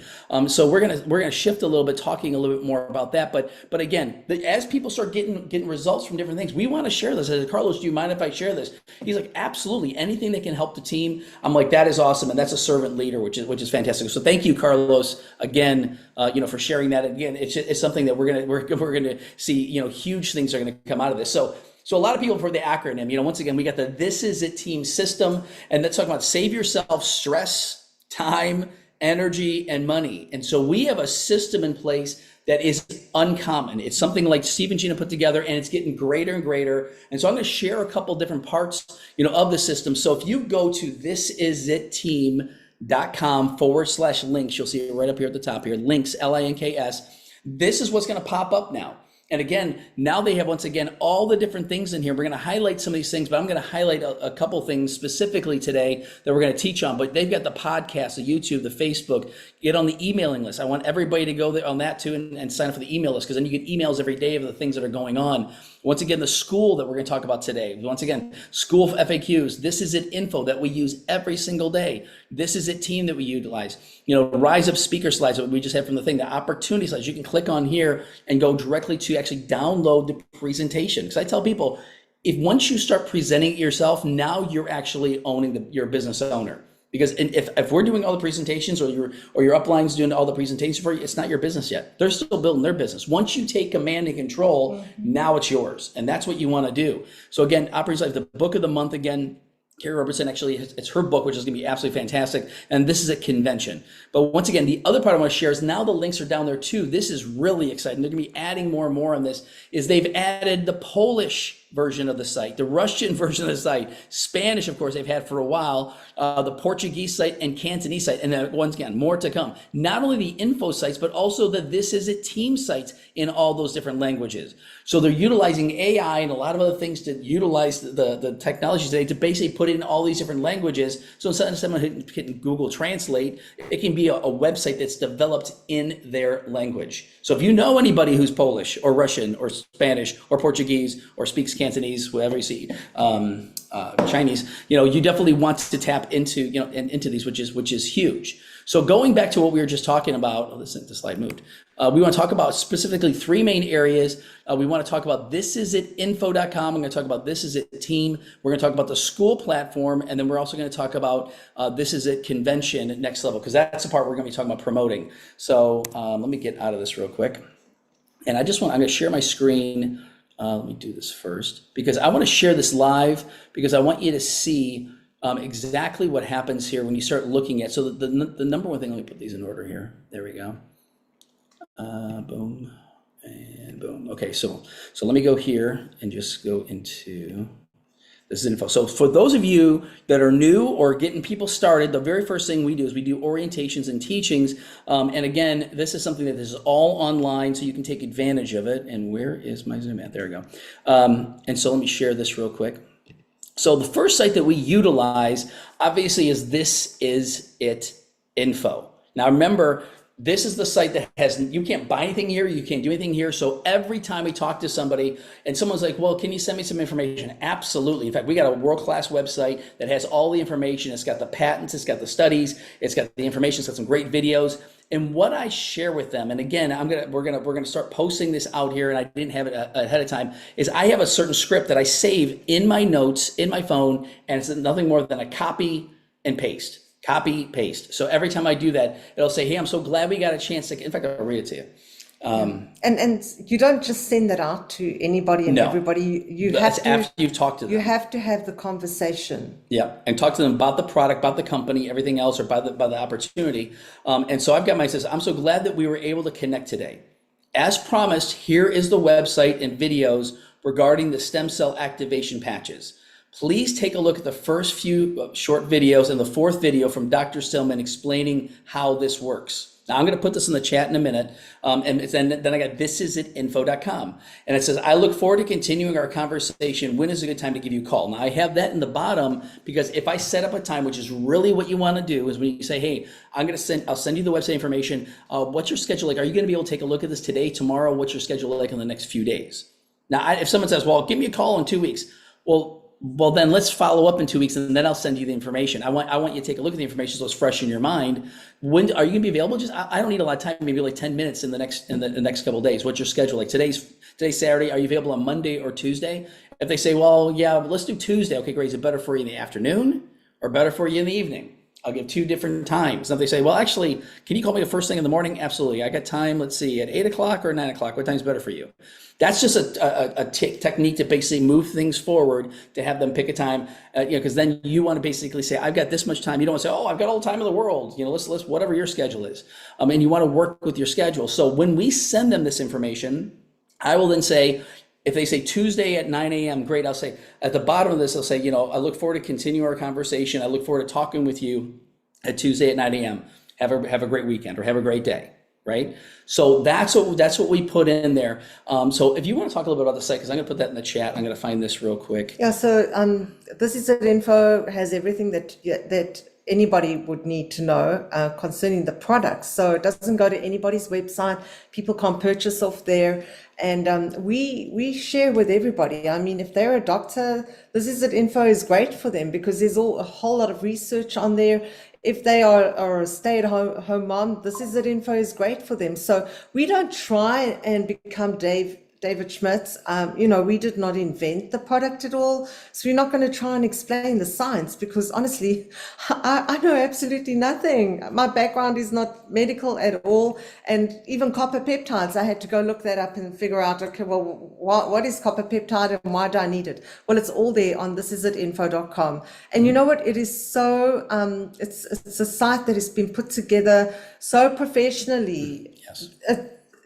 So we're gonna shift a little bit, talking a little bit more about that. But again, as people start getting results from different things, we want to share this. I said, Carlos, do you mind if I share this? He's like, absolutely. Anything that can help the team. I'm like, that is awesome, and that's a servant leader, which is fantastic. So thank you, Carlos, again, for sharing that. Again, it's something that we're gonna see. Huge things are gonna come out of this. So a lot of people for the acronym. Once again, we got the This Is It Team system, and that's talking about save yourself stress, time, energy, and money. And so we have a system in place that is uncommon. It's something like Steve and Gina put together, and it's getting greater and greater. And so I'm going to share a couple different parts, of the system. So if you go to thisisitteam.com/links, you'll see it right up here at the top here, links, LINKS. This is what's going to pop up now. And again, now they have, once again, all the different things in here. We're going to highlight some of these things, but I'm going to highlight a couple things specifically today that we're going to teach on. But they've got the podcast, the YouTube, the Facebook, get on the emailing list. I want everybody to go there on that too and sign up for the email list, because then you get emails every day of the things that are going on. Once again, the school that we're going to talk about today. Once again, school FAQs. This is it info that we use every single day. This is it team that we utilize. Rise Up speaker slides that we just had from the thing, the opportunity slides. You can click on here and go directly to actually download the presentation. Because I tell people, if once you start presenting it yourself, now you're actually owning your business owner. Because if we're doing all the presentations, or your upline's doing all the presentations for you, it's not your business yet. They're still building their business. Once you take command and control, now it's yours. And that's what you want to do. So again, Operations Life, the book of the month, again, Carrie Robertson, actually, it's her book, which is going to be absolutely fantastic. And this is at convention. But once again, the other part I want to share is now the links are down there too. This is really exciting. They're going to be adding more and more on this. Is they've added the Polish version of the site, the Russian version of the site, Spanish, of course, they've had for a while, the Portuguese site and Cantonese site. And then once again, more to come. Not only the info sites, but also the This Is It team sites in all those different languages. So they're utilizing AI and a lot of other things to utilize the technology today to basically put in all these different languages. So instead of someone hitting Google Translate, it can be a website that's developed in their language. So if you know anybody who's Polish or Russian or Spanish or Portuguese or speaks Cantonese, whatever you see, Chinese, you definitely want to tap into, into these, which is huge. So going back to what we were just talking about, the slide moved. We want to talk about specifically three main areas. We want to talk about thisisitinfo.com. I'm going to talk about This Is It Team. We're going to talk about the school platform. And then we're also going to talk about This Is It Convention at Next Level, because that's the part we're going to be talking about promoting. So let me get out of this real quick. And I'm going to share my screen. Let me do this first, because I want to share this live, because I want you to see exactly what happens here when you start looking at. So the number one thing, let me put these in order here. There we go. Boom and boom. Okay, so let me go here and just go into this info. So for those of you that are new or getting people started, the very first thing we do is we do orientations and teachings. And again, this is something that is all online, so you can take advantage of it. And where is my Zoom at? There we go. And so let me share this real quick. So the first site that we utilize, obviously, is This Is It Info. Now remember, this is the site that you can't buy anything here, you can't do anything here. So every time we talk to somebody and someone's like, well, can you send me some information? Absolutely. In fact, we got a world-class website that has all the information. It's got the patents, it's got the studies, it's got the information, it's got some great videos. And what I share with them, and again, we're gonna start posting this out here, and I didn't have it ahead of time, is I have a certain script that I save in my notes in my phone, and it's nothing more than a copy and paste. Copy, paste. So every time I do that, it'll say, hey, I'm so glad we got a chance to, in fact, I'll read it to you. And you don't just send that out to anybody and everybody. You have to, after you've talked to them. You have to have the conversation. Yeah, and talk to them about the product, about the company, everything else, or by the opportunity. And so I've got my says, I'm so glad that we were able to connect today. As promised, here is the website and videos regarding the stem cell activation patches. Please take a look at the first few short videos and the fourth video from Dr. Stillman explaining how this works. Now I'm going to put this in the chat in a minute, and then I got thisisitinfo.com, and it says, I look forward to continuing our conversation. When is a good time to give you a call? Now I have that in the bottom, because if I set up a time, which is really what you want to do, is when you say, hey, I'll send you the website information. What's your schedule like? Are you going to be able to take a look at this today, tomorrow? What's your schedule like in the next few days? Now, if someone says, well, give me a call in 2 weeks. Well, then let's follow up in 2 weeks, and then I'll send you the information. I want you to take a look at the information so it's fresh in your mind. When are you gonna be available? I don't need a lot of time, maybe like 10 minutes in the next couple of days. What's your schedule like? Today's Saturday. Are you available on Monday or Tuesday? If they say, well, yeah, let's do Tuesday. Okay, great. Is it better for you in the afternoon or better for you in the evening? I'll give 2 different times. If they say, well, actually, can you call me the first thing in the morning? Absolutely. I got time, let's see, at 8 o'clock or 9 o'clock. What time's better for you? That's just a technique to basically move things forward, to have them pick a time, because then you want to basically say, I've got this much time. You don't want to say, oh, I've got all the time in the world. Let's whatever your schedule is. And you want to work with your schedule. So when we send them this information, I will then say, if they say Tuesday at 9 a.m., great. I'll say at the bottom of this, I'll say, I look forward to continuing our conversation. I look forward to talking with you at Tuesday at 9 a.m. Have a great weekend, or have a great day, right? So that's what we put in there. So if you want to talk a little bit about the site, because I'm going to put that in the chat. I'm going to find this real quick. Yeah, so this is info, has everything that anybody would need to know concerning the products. So it doesn't go to anybody's website. People can't purchase off there. And we share with everybody. I mean, if they're a doctor, this is info is great for them, because there's a whole lot of research on there. If they are a stay-at-home mom, this is info is great for them. So we don't try and become David Schmitz. We did not invent the product at all. So we're not going to try and explain the science, because honestly, I know absolutely nothing. My background is not medical at all. And even copper peptides, I had to go look that up and figure out, okay, well, what is copper peptide and why do I need it? Well, it's all there on thisitinfo.com. And you know what? It is so, it's a site that has been put together so professionally. Yes.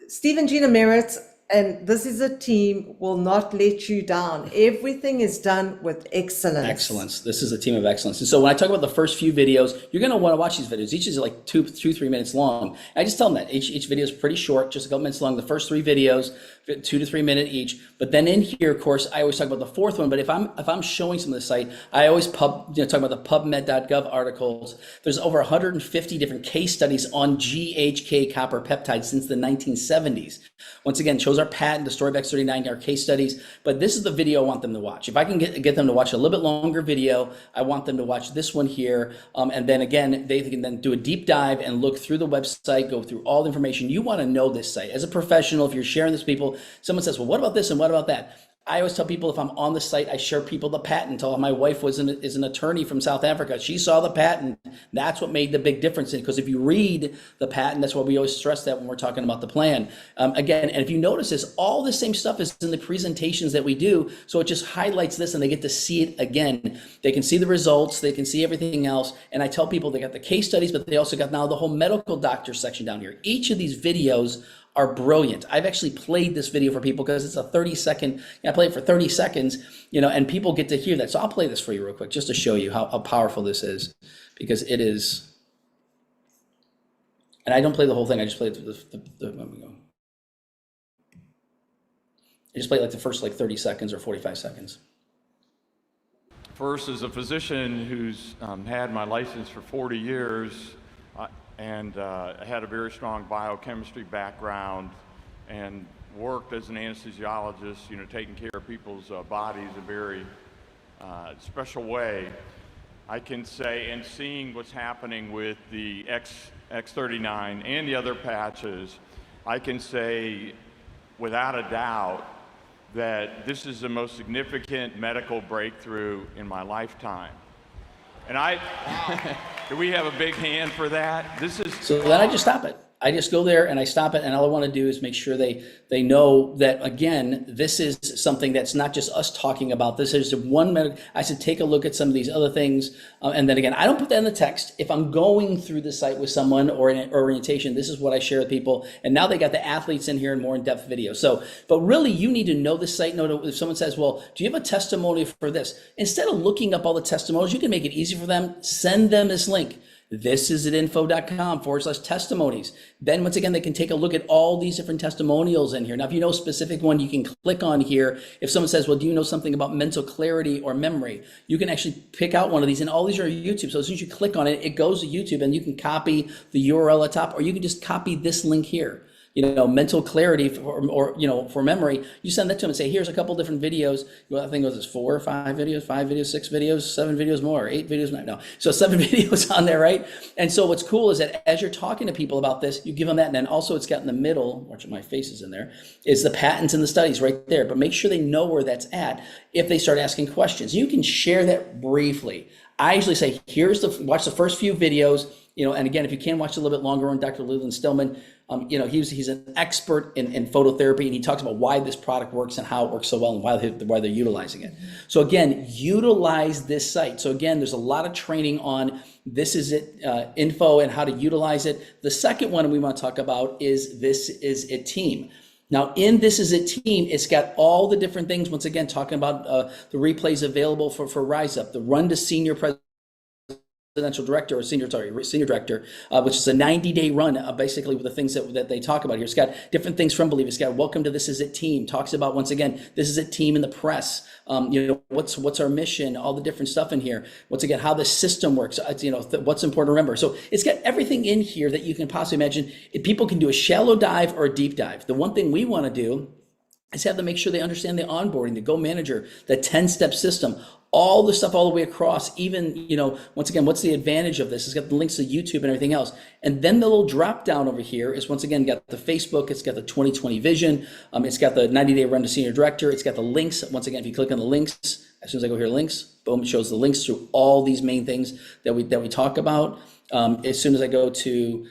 Steve and Gina Merritt, and this is a team, will not let you down. Everything is done with excellence. Excellence. This is a team of excellence. And so when I talk about the first few videos, you're going to want to watch these videos. Each is like 3 minutes long. And I just tell them that each video is pretty short, just a couple minutes long. The first 3 videos, 2 to 3 minute each. But then in here, of course, I always talk about the 4th one. But if I'm showing some of the site, I always talk about the PubMed.gov articles. There's over 150 different case studies on GHK copper peptides since the 1970s. Once again, shows our patent, the story of X39, our case studies. But this is the video I want them to watch. If I can get them to watch a little bit longer video, I want them to watch this one here. And then again, they can then do a deep dive and look through the website, go through all the information. You want to know this site. As a professional, if you're sharing this with people, someone says, well, what about this and what about that? I always tell people, if I'm on the site, I share people the patent. My wife is an attorney from South Africa. She saw the patent. That's what made the big difference. Because if you read the patent, that's why we always stress that when we're talking about the plan. Again, and if you notice this, all the same stuff is in the presentations that we do. So it just highlights this and they get to see it again. They can see the results. They can see everything else. And I tell people they got the case studies, but they also got now the whole medical doctor section down here. Each of these videos are brilliant. I've actually played this video for people because it's a 30-second, I play it for 30 seconds, and people get to hear that. So I'll play this for you real quick, just to show you how powerful this is, because it is, and I don't play the whole thing. I just play I just play like the first 30 seconds or 45 seconds. First, as a physician who's had my license for 40 years, and I had a very strong biochemistry background and worked as an anesthesiologist, taking care of people's bodies in a very special way. I can say, and seeing what's happening with the X39 and the other patches, I can say without a doubt that this is the most significant medical breakthrough in my lifetime. And do we have a big hand for that? So then I just stop it. I just go there and I stop it, and all I want to do is make sure they know that, again, this is something that's not just us talking about. This is I said, take a look at some of these other things. And then again, I don't put that in the text. If I'm going through the site with someone or in an orientation, this is what I share with people. And now they got the athletes in here in more in-depth videos. So, but really you need to know this site. If someone says, well, do you have a testimony for this? Instead of looking up all the testimonials, you can make it easy for them. Send them this link. thisitinfo.com/testimonies. Then once again, they can take a look at all these different testimonials in here. Now, if you know a specific one, you can click on here. If someone says, well, do you know something about mental clarity or memory? You can actually pick out one of these, and all these are YouTube. So as soon as you click on it, it goes to YouTube, and you can copy the URL at top, or you can just copy this link here. Mental clarity for memory, you send that to them and say, here's a couple different videos. I think it was 4 or 5 videos, 5 videos, 6 videos, 7 videos more, 8 videos, no. So 7 videos on there, right? And so what's cool is that as you're talking to people about this, you give them that. And then also it's got in the middle, watch my face is in there, is the patents and the studies right there. But make sure they know where that's at if they start asking questions. You can share that briefly. I usually say, watch the first few videos, and again, if you can watch a little bit longer on Dr. Leland Stillman, he's an expert in phototherapy, and he talks about why this product works and how it works so well and why they're utilizing it. So again, utilize this site. So again, there's a lot of training on This Is It info and how to utilize it. The second one we want to talk about is This Is It Team. Now, in This Is It Team, it's got all the different things, once again, talking about the replays available for Rise Up, the Run to Senior Presidential Director, or Senior Director, which is a 90-day run, basically with the things that they talk about here. It's got different things from Believe. It's got Welcome to This Is It Team, talks about, once again, This Is It Team in the press, what's our mission, all the different stuff in here. Once again, how the system works, what's important to remember. So it's got everything in here that you can possibly imagine. If people can do a shallow dive or a deep dive. The one thing we want to do is have them make sure they understand the onboarding, the Go Manager, the 10-step system, all the stuff all the way across. Even, once again, what's the advantage of this? It's got the links to YouTube and everything else. And then the little drop down over here is, once again, got the Facebook, it's got the 2020 vision, it's got the 90-day run to Senior Director, it's got the links. Once again, if you click on the links, as soon as I go here, links, boom, it shows the links to all these main things that we talk about. As soon as I go to,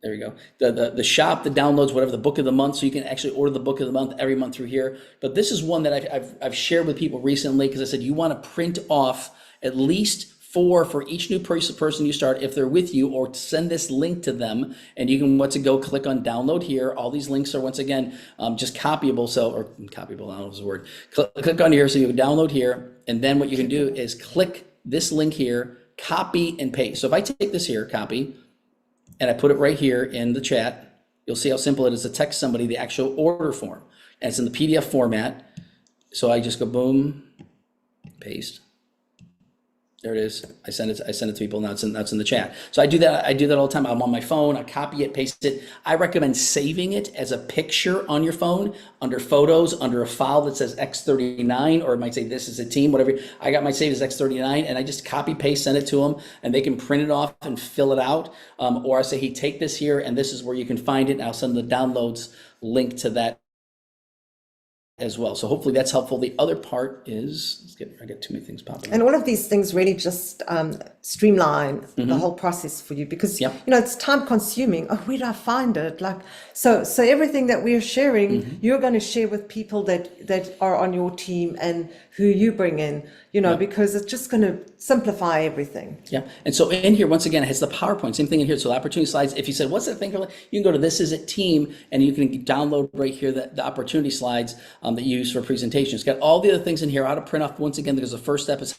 there we go. The shop, the downloads, whatever, the book of the month. So you can actually order the book of the month every month through here. But this is one that I've shared with people recently, because I said you want to print off at least 4 for each new person you start if they're with you, or send this link to them, and you can go click on download here. All these links are, once again, just copyable. Or copyable, I don't know if it's a word. Click on here, so you can download here, and then what you can do is click this link here, copy and paste. So if I take this here, copy, and I put it right here in the chat, you'll see how simple it is to text somebody the actual order form. And it's in the PDF format. So I just go boom, paste. There it is. I send it to people. Now it's in the chat. So I do that all the time. I'm on my phone. I copy it, paste it. I recommend saving it as a picture on your phone, under photos, under a file that says X39, or it might say This Is a Team, whatever. I got my save as X39, and I just copy, paste, send it to them, and they can print it off and fill it out. Or I say, hey, take this here, and this is where you can find it. And I'll send the downloads link to that as well. So hopefully that's helpful. The other part is, I get too many things popping up. And all of these things really just streamline the whole process for you, because it's time consuming. Oh, where do I find it? So everything that we're sharing, you're going to share with people that are on your team and who you bring in, because it's just going to simplify everything. Yeah. And so in here, once again, it has the PowerPoint, same thing in here. So the opportunity slides, if you said, what's that thing? You can go to This Is It Team, and you can download right here the opportunity slides that you use for presentation. It's got all the other things in here, how to print off, once again, because the first step is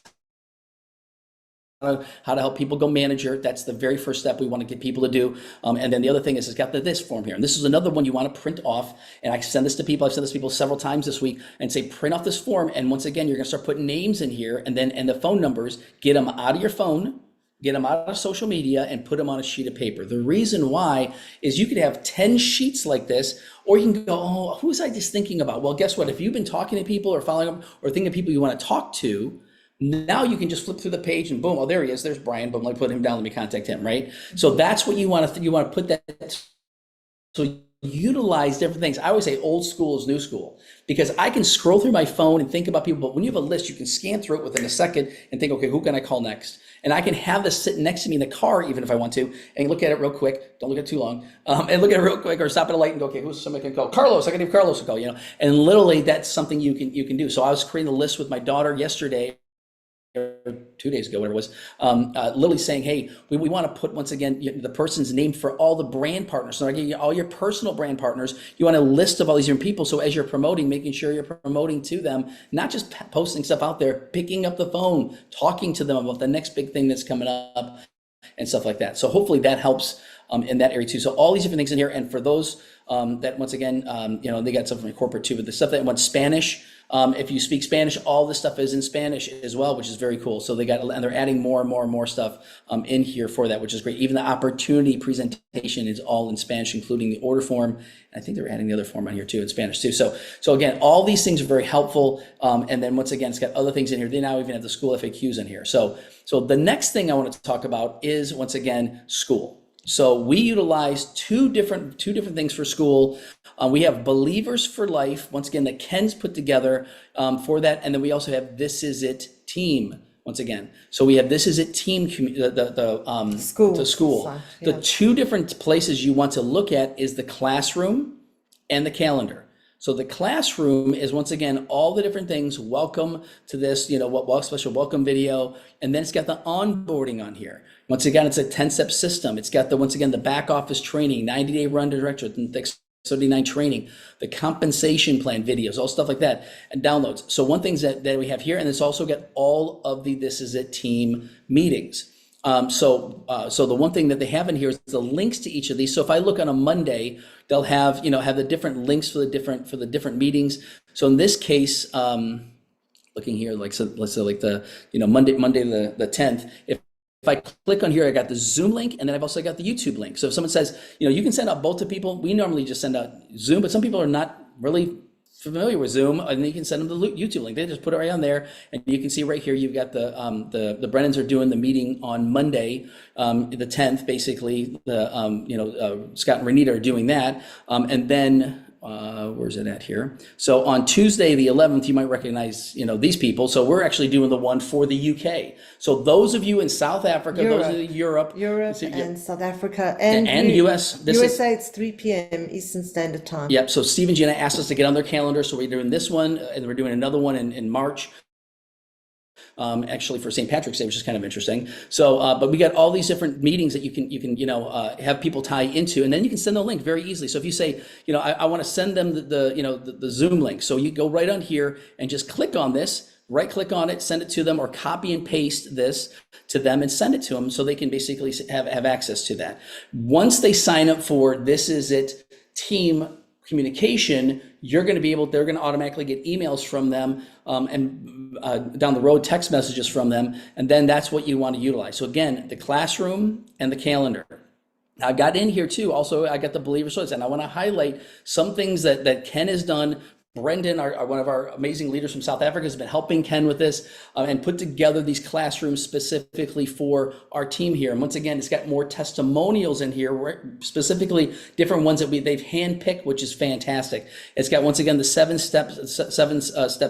how to help people go manager. That's the very first step we want to get people to do. And then the other thing is, it's got this form here. And this is another one you want to print off. And I send this to people. I've sent this to people several times this week, and say, print off this form. And once again, you're going to start putting names in here, and the phone numbers. Get them out of your phone, get them out of social media, and put them on a sheet of paper. The reason why is you could have 10 sheets like this, or you can go, oh, who was I just thinking about? Well, guess what? If you've been talking to people or following up or thinking of people you want to talk to, now you can just flip through the page and boom, oh, there he is. There's Brian. Boom, let me put him down. Let me contact him, right? So that's what you want to put that. So utilize different things. I always say old school is new school, because I can scroll through my phone and think about people, but when you have a list, you can scan through it within a second and think, okay, who can I call next? And I can have this sit next to me in the car, even if I want to, and look at it real quick. Don't look at it too long. And look at it real quick, or stop at a light and go, okay, who's somebody can call? Carlos, I can give Carlos a call, And literally that's something you can do. So I was creating a list with my daughter yesterday, or 2 days ago, whatever it was, Lily saying, hey, we want to put, once again, the person's name for all the brand partners. So I give you all your personal brand partners. You want a list of all these different people. So as you're promoting, making sure you're promoting to them, not just posting stuff out there, picking up the phone, talking to them about the next big thing that's coming up and stuff like that. So hopefully that helps in that area too. So all these different things in here. And for those that, once again, they got something from corporate too, but the stuff that wants Spanish, if you speak Spanish, all this stuff is in Spanish as well, which is very cool. So and they're adding more and more and more stuff in here for that, which is great. Even the opportunity presentation is all in Spanish, including the order form. And I think they're adding the other form on here too in Spanish too. So again, all these things are very helpful. And then once again, it's got other things in here. They now even have the school FAQs in here. So the next thing I want to talk about is, once again, school. So we utilize two different things for school. We have Believers for Life, once again, that Ken's put together for that. And then we also have This Is It Team once again. So we have This Is It team, School the school. site, The yeah. two different places you want to look at is the classroom and the calendar. So the classroom is, once again, all the different things. Welcome to this, what special welcome video. And then it's got the onboarding on here. Once again, it's a 10-step system. It's got once again, the back office training, 90-day run to director, the 79 training, the compensation plan videos, all stuff like that, and downloads. So one thing that we have here, and it's also got all of the This Is It team meetings. So the one thing that they have in here is the links to each of these. So if I look on a Monday, they'll have the different links for the different meetings. So in this case, looking here, let's say like the Monday the 10th. If I click on here, I got the Zoom link, and then I've also got the YouTube link. So if someone says, you can send out both to people. We normally just send out Zoom, but some people are not really familiar with Zoom, and you can send them the YouTube link. They just put it right on there, and you can see right here, you've got the Brennans are doing the meeting on Monday, the 10th, basically. Scott and Renita are doing that, and then where's it at here? So on Tuesday, the 11th, you might recognize, these people. So we're actually doing the one for the UK. So those of you in South Africa, those of you in Europe, and South Africa and US. USA, it's 3 p.m. Eastern Standard Time. Yep. So Steve and Gina asked us to get on their calendar. So we're doing this one, and we're doing another one in March. Actually for St. Patrick's Day, which is kind of interesting. So, but we got all these different meetings that you can have people tie into, and then you can send the link very easily. So if you say, I want to send them the Zoom link, so you go right on here and just click on this, right click on it, send it to them, or copy and paste this to them and send it to them, so they can basically have access to that. Once they sign up for This Is It team communication, they're going to automatically get emails from them, and down the road text messages from them, and then that's what you want to utilize. So again, the classroom and the calendar. Now I got in here too, also I got the BelieversForLife, and I want to highlight some things that Ken has done. Brendan, one of our amazing leaders from South Africa, has been helping Ken with this, and put together these classrooms specifically for our team here. And once again, it's got more testimonials in here, specifically different ones that they've handpicked, which is fantastic. It's got, once again, the seven-step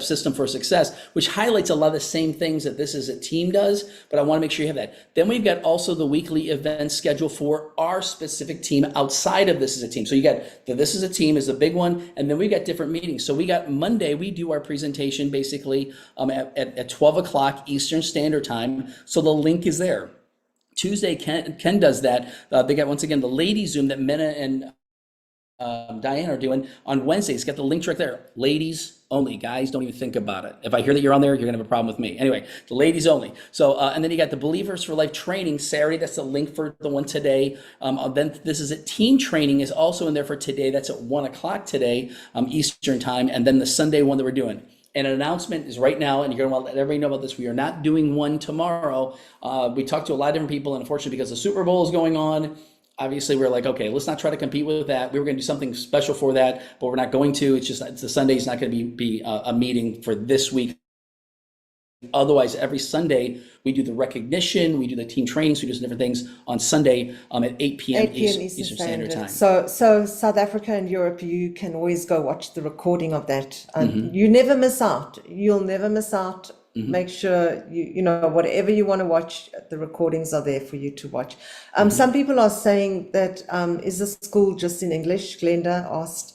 system for success, which highlights a lot of the same things that This Is a Team does, but I want to make sure you have that. Then we've got also the weekly events scheduled for our specific team outside of This Is a Team. So you got This Is a Team is the big one, and then we've got different meetings. So we got Monday, we do our presentation basically at 12 o'clock Eastern Standard Time. So the link is there. Tuesday, Ken does that. They got, once again, the ladies Zoom that Mena and Diane are doing on Wednesday. It's got the link right there. Ladies only. Guys, don't even think about it. If I hear that you're on there, you're gonna have a problem with me. Anyway, the ladies only. So, and then you got the Believers for Life training Saturday. That's the link for the one today. Then This Is It team training is also in there for today. That's at 1 o'clock today, Eastern time. And then the Sunday one that we're doing. And an announcement is right now, and you're going to want to let everybody know about this. We are not doing one tomorrow. We talked to a lot of different people, and unfortunately, because the Super Bowl is going on, obviously we're like, okay, let's not try to compete with that. We were going to do something special for that, but we're not going to. It's the Sunday is not going to be a meeting for this week. Otherwise, every Sunday we do the recognition, we do the team trainings, we do some different things on Sunday at 8 p.m. Eastern Standard Time. So South Africa and Europe, you can always go watch the recording of that. You never miss out. You'll never miss out. Make sure you know whatever you want to watch, the recordings are there for you to watch. Some people are saying that is the school just in English? Glenda asked.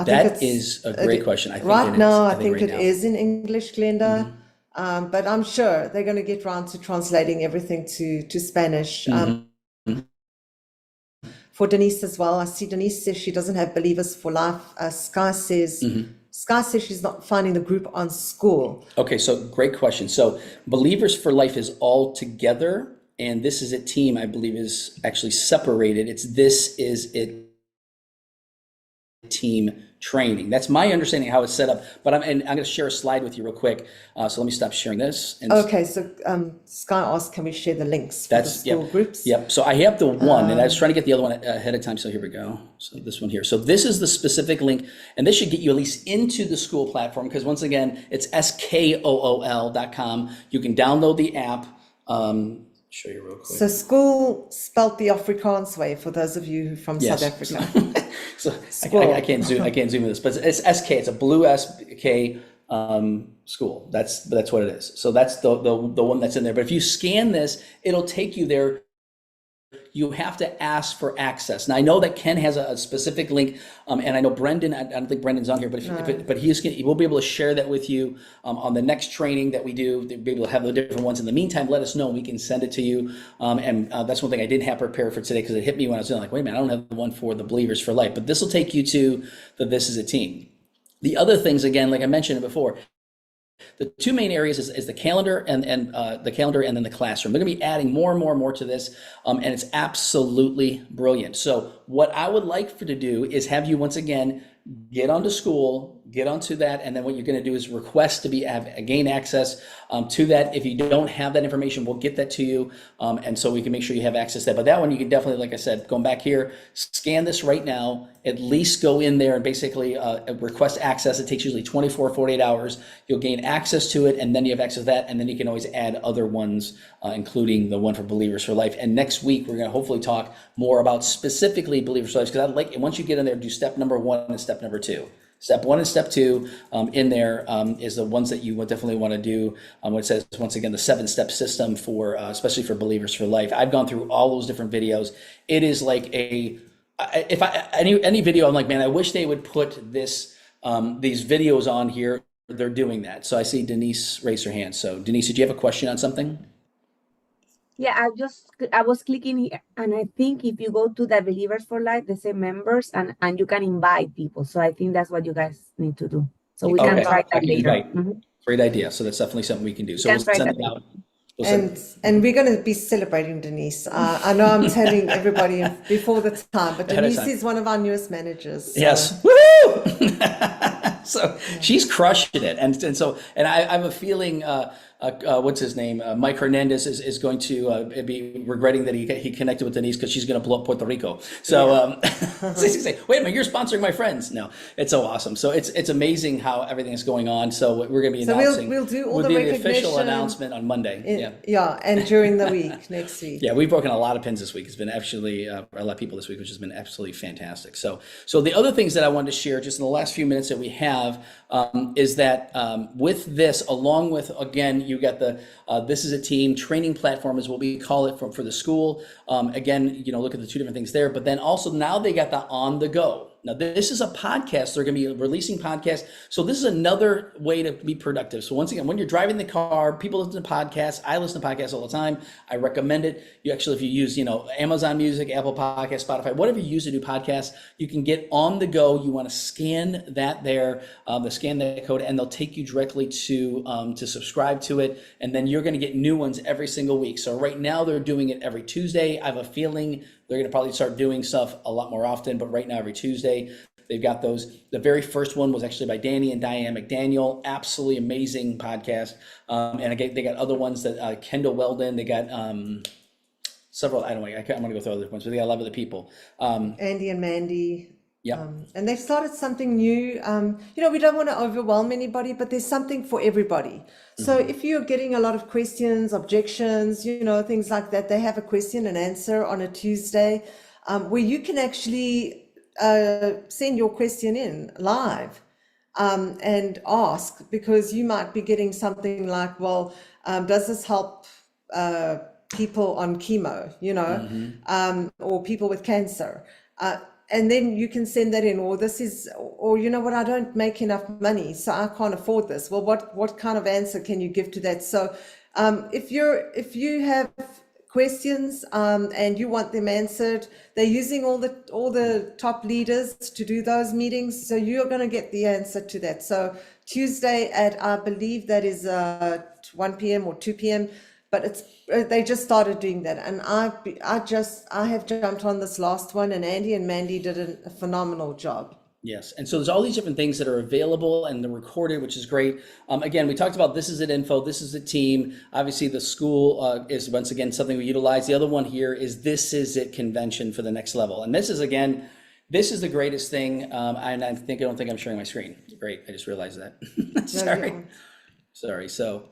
That is a great question. I think right now, I think right it now. is in English, Glenda. But I'm sure they're going to get round to translating everything to Spanish. For Denise as well. I see Denise says she doesn't have Believers for Life. Sky says she's not finding the group on school. Okay, so great question. So Believers for Life is all together, and This Is It team, I believe, is actually separated. It's This Is It team training. That's my understanding of how it's set up. But I'm going to share a slide with you real quick. So let me stop sharing this. And okay, so Sky asked, can we share the links for the school groups? Yep. So I have the one, and I was trying to get the other one ahead of time. So here we go. So this one here. So this is the specific link, and this should get you at least into the school platform, because once again, it's skool.com. You can download the app. Show you real quick. So school spelt the Afrikaans way for those of you from South Africa. So I can't zoom in this, but it's SK. It's a blue SK school. That's what it is. So that's the one that's in there. But if you scan this, it'll take you there. You have to ask for access. Now I know that Ken has a specific link, and I know Brendan. I don't think Brendan's on here, but he will be able to share that with you on the next training that we do. They'll be able to have the different ones. In the meantime, let us know. We can send it to you. And that's one thing I didn't have prepared for today because it hit me when I was doing like, wait a minute, I don't have the one for the Believers for Life, but this will take you to the This Is a Team. The other things, again, like I mentioned before, the two main areas is the calendar and the calendar and then the classroom. They're going to be adding more and more to this, and it's absolutely brilliant. So what I would like to do is have you once again get onto school, get onto that, and then what you're going to do is request to gain access to that. If you don't have that information, we'll get that to you, and so we can make sure you have access to that. But that one you can definitely, like I said, going back here, scan this right now, at least go in there and basically request access. It takes usually 24, 48 hours. You'll gain access to it, and then you have access to that, and then you can always add other ones, including the one for Believers for Life. And next week, we're going to hopefully talk more about specifically Believers for Life, because I'd like, once you get in there, do step number 1 and step number 2. Step 1 and step 2 in there is the ones that you would definitely want to do. It says, once again, the 7-step system for, especially for Believers for Life. I've gone through all those different videos. It is like any video, I'm like, man, I wish they would put these videos on here. They're doing that. So I see Denise raise her hand. So Denise, did you have a question on something? Yeah, I was clicking here, and I think if you go to the Believers for Life, they say members, and you can invite people. So I think that's what you guys need to do. So we can try that later. Great idea. So that's definitely something we can do. So we'll send it out. And we're going to be celebrating Denise. I know I'm telling everybody before the time, but Denise is one of our newest managers. So. Yes. Woo! So she's crushing it. And I have a feeling, what's his name? Mike Hernandez is going to be regretting that he connected with Denise, because she's going to blow up Puerto Rico. So, so he's gonna say, wait a minute, you're sponsoring my friends. No, it's so awesome. So it's amazing how everything is going on. So we're going to be announcing. We'll do all the official announcement on Monday. And during the week, next week. Yeah, we've broken a lot of pins this week. It's been actually a lot of people this week, which has been absolutely fantastic. So the other things that I wanted to share just in the last few minutes that we have is that with this, along with, again, you got the This Is a Team training platform is what we call it for the school. Again, look at the two different things there, but then also now they got the On the Go. Now, this is a podcast. They're going to be releasing podcasts. So this is another way to be productive. So once again, when you're driving the car, people listen to podcasts. I listen to podcasts all the time. I recommend it. You actually, if you use, Amazon Music, Apple Podcasts, Spotify, whatever you use to do podcasts, you can get On the Go. You want to scan that there, scan that code, and they'll take you directly to subscribe to it. And then you're going to get new ones every single week. So right now they're doing it every Tuesday. I have a feeling they're going to probably start doing stuff a lot more often, but right now every Tuesday they've got those. The very first one was actually by Danny and Diane McDaniel. Absolutely amazing podcast. And again, they got other ones that Kendall Weldon. They got several. I'm going to go through other ones, but they got a lot of other people. Andy and Mandy. Yeah. And they've started something new. We don't want to overwhelm anybody, but there's something for everybody. So if you're getting a lot of questions, objections, things like that, they have a question and answer on a Tuesday where you can actually send your question in live and ask, because you might be getting something like, well, does this help people on chemo, or people with cancer? And then you can send that in, or you know what, I don't make enough money, so I can't afford this. Well, what kind of answer can you give to that? So if you have questions and you want them answered, they're using all the top leaders to do those meetings, so you're going to get the answer to that. So Tuesday at, I believe that is 1 p.m. or 2 p.m. But they just started doing that, and I have jumped on this last one, and Andy and Mandy did a phenomenal job. Yes, and so there's all these different things that are available and they're recorded, which is great. Again, we talked about This Is It info, This Is It team. Obviously, the school is once again something we utilize. The other one here is This Is It convention for the next level, and this is the greatest thing. And I don't think I'm sharing my screen. Great, I just realized that. Sorry. So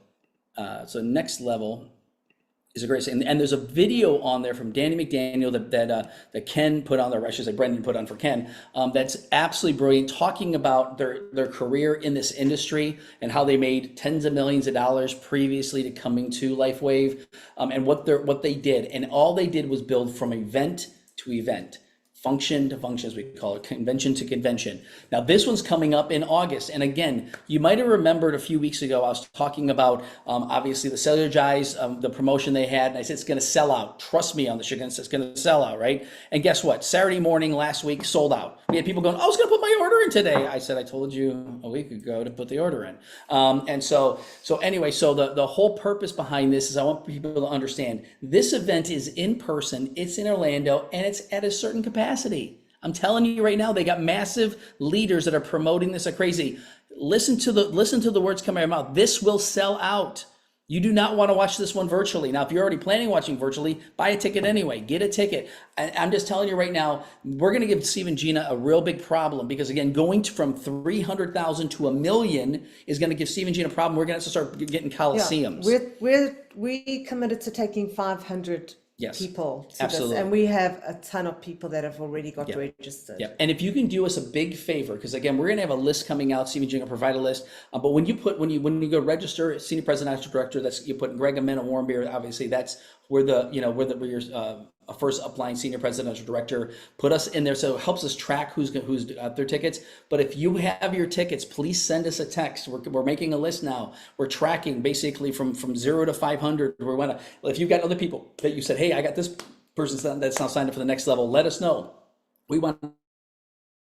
next level. is a great thing. And there's a video on there from Danny McDaniel that Ken put on there, I should say Brendan put on for Ken, that's absolutely brilliant, talking about their career in this industry and how they made tens of millions of dollars previously to coming to LifeWave, and what they did. And all they did was build from event to event, function to function, as we call it, convention to convention. Now, this one's coming up in August. And again, you might have remembered a few weeks ago, I was talking about, obviously, the Cellular Guys, the promotion they had. And I said, it's going to sell out. Trust me on this, it's going to sell out, right? And guess what? Saturday morning last week, sold out. We had people going, I was going to put my order in today. I said, I told you a week ago to put the order in. And so anyway, so the whole purpose behind this is I want people to understand this event is in person, it's in Orlando, and it's at a certain capacity. I'm telling you right now, they got massive leaders that are promoting this like crazy. Listen to the words coming out of my mouth. This will sell out. You do not want to watch this one virtually. Now, if you're already planning on watching virtually, buy a ticket anyway. Get a ticket. I'm just telling you right now, we're going to give Steve and Gina a real big problem because, again, going from 300,000 to 1 million is going to give Steve and Gina a problem. We're going to have to start getting coliseums. We committed to taking 500 people to absolutely. this, and we have a ton of people that have already got registered. Yeah, and if you can do us a big favor, because again, we're going to have a list coming out. Steve and Jim will provide a list. But when you go register senior presidential director, that's you put Gregg and Mena Warmbier. Obviously, that's where where your a first upline senior presidential director. Put us in there, so it helps us track who's got their tickets. But if you have your tickets, please send us a text. We're making a list now. We're tracking basically from 0 to 500. If you've got other people that you said, hey, I got this person that's now signed up for the next level, let us know. We want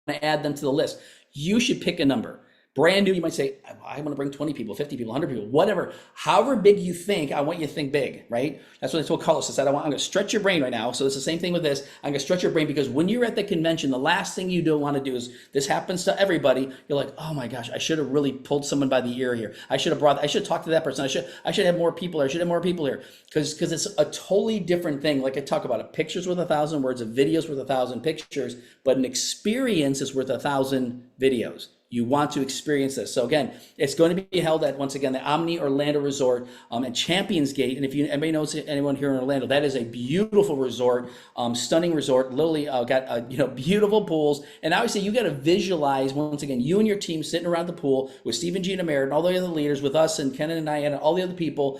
to add them to the list. You should pick a number. Brand new, you might say, I want to bring 20 people, 50 people, 100 people, whatever. However big you think, I want you to think big, right? That's what I told Carlos. I said, I'm going to stretch your brain right now. So it's the same thing with this. I'm going to stretch your brain because when you're at the convention, the last thing you don't want to do is, this happens to everybody. You're like, oh my gosh, I should have really pulled someone by the ear here. I should have talked to that person. I should have more people here. I should have more people here. Because it's a totally different thing. Like I talk about it, pictures worth 1,000 words, a video's worth 1,000 pictures, but an experience is worth 1,000 videos. You want to experience this. So again, it's going to be held at, once again, the Omni Orlando Resort at Champions Gate. And if anybody knows anyone here in Orlando, that is a beautiful resort, stunning resort. Literally got beautiful pools. And obviously, you got to visualize once again you and your team sitting around the pool with Steve and Gina Merritt and all the other leaders, with us and Ken and Diana, all the other people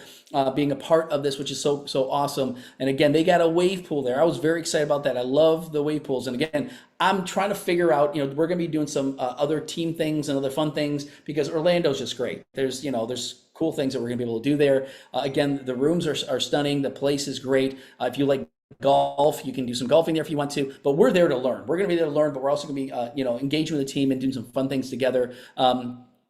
being a part of this, which is so awesome. And again, they got a wave pool there. I was very excited about that. I love the wave pools. And again, I'm trying to figure out, we're going to be doing some other team things and other fun things because Orlando's just great. There's cool things that we're going to be able to do there. Again, the rooms are stunning. The place is great. If you like golf, you can do some golfing there if you want to, but we're there to learn. We're going to be there to learn, but we're also going to be, engaging with the team and doing some fun things together.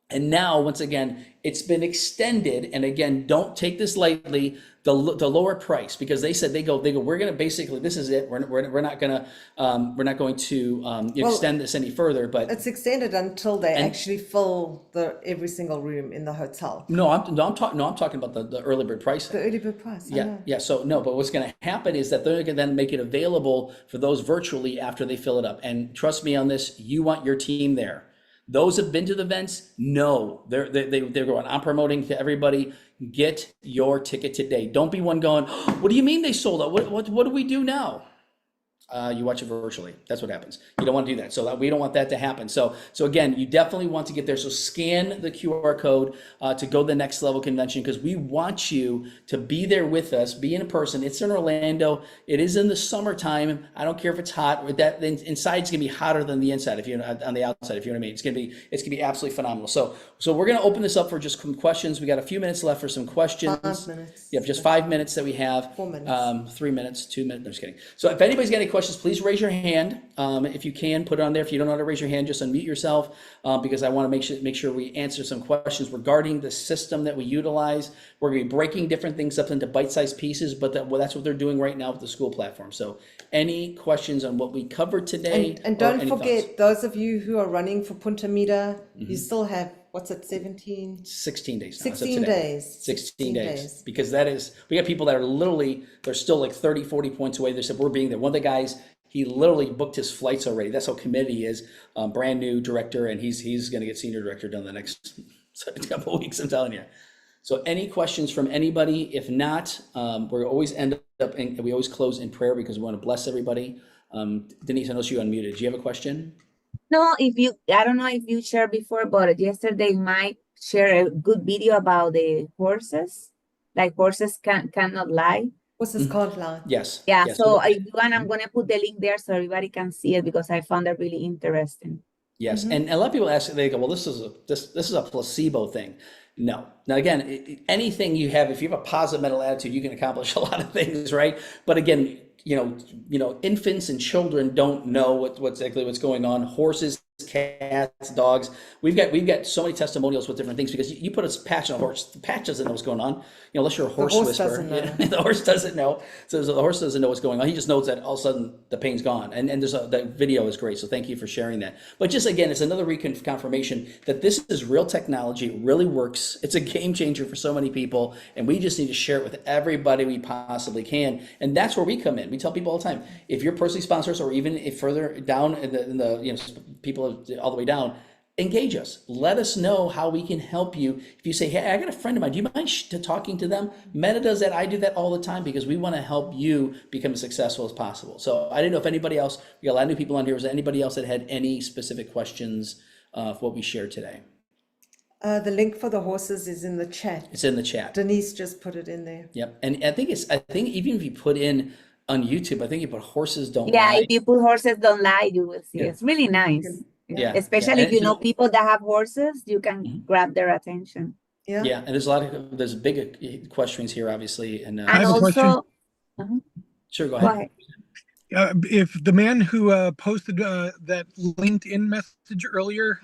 And now, once again, it's been extended. And again, don't take this lightly, the lower price, because they said, they go, we're going to basically, this is it. We're not going to extend this any further, but it's extended until they actually fill every single room in the hotel. I'm talking about the early bird price. The early bird price. Yeah. So no, but what's going to happen is that they're going to then make it available for those virtually after they fill it up. And trust me on this, you want your team there. Those have been to the events. No, they're going. I'm promoting to everybody. Get your ticket today. Don't be one going, what do you mean they sold out? What do we do now? You watch it virtually. That's what happens. You don't want to do that. So we don't want that to happen. So again, you definitely want to get there. So scan the QR code to go to the next level convention, because we want you to be there with us, be in person. It's in Orlando. It is in the summertime. I don't care if it's hot. That inside it's gonna be hotter than the inside. If you're on the outside, if you know what I mean, it's gonna be absolutely phenomenal. So we're gonna open this up for just some questions. We got a few minutes left for some questions. 5 minutes. Yeah, just 5 minutes that we have. 4 minutes. 3 minutes, 2 minutes. No, just kidding. So if anybody's got any questions, please raise your hand. If you can, put it on there. If you don't know how to raise your hand, just unmute yourself, because I want to make sure we answer some questions regarding the system that we utilize. We're going to be breaking different things up into bite-sized pieces, but that's what they're doing right now with the school platform. So any questions on what we covered today? And don't forget, those of you who are running for Punta Mita, you still have, 16 days now. 16 days. 16 days. Because we got people that are literally, they're still like 30, 40 points away. They said, we're being there. One of the guys, he literally booked his flights already. That's how committed he is. Brand new director, and he's going to get senior director done the next couple of weeks, I'm telling you. So any questions from anybody? If not, we always end up and we always close in prayer because we want to bless everybody. Denise, I know you unmuted. Do you have a question? No, I don't know if you shared before, but yesterday Mike shared a good video about the horses. Like horses cannot lie. Horses can't lie. Yes. Yeah, Yes. so if you want, I'm gonna put the link there so everybody can see it because I found that really interesting. Yes, and a lot of people ask, they go, well, this is a placebo thing. No. Now again, anything you have, if you have a positive mental attitude, you can accomplish a lot of things, right? But again, infants and children don't know what's exactly what's going on. Horses, cats, dogs. We've got so many testimonials with different things because you put a patch on a horse, the patch doesn't know what's going on. Unless you're a horse whisperer, doesn't know. the horse doesn't know. So the horse doesn't know what's going on. He just knows that all of a sudden the pain's gone. And that video is great. So thank you for sharing that. But just again, it's another confirmation that this is real technology. It really works. It's a game changer for so many people, and we just need to share it with everybody we possibly can. And that's where we come in. We tell people all the time, if you're personally sponsors or even if further down in the people all the way down, engage us. Let us know how we can help you. If you say, hey, I got a friend of mine, do you mind talking to them? Mena does that. I do that all the time because we want to help you become as successful as possible. So I didn't know if anybody else, we got a lot of new people on here. Was there anybody else that had any specific questions for what we shared today? The link for the horses is in the chat. It's in the chat. Denise just put it in there. Yep. And I think even if you put in on YouTube, I think you put horses don't Yeah, lie. if you put horses don't lie, you will see. Yeah. It's really nice. Yeah. Especially Yeah. if you know people that have horses, you can grab their attention. Yeah. Yeah. And there's big questions here, obviously. And And have a question. also, sure, go go ahead. ahead. If the man who posted that LinkedIn message earlier,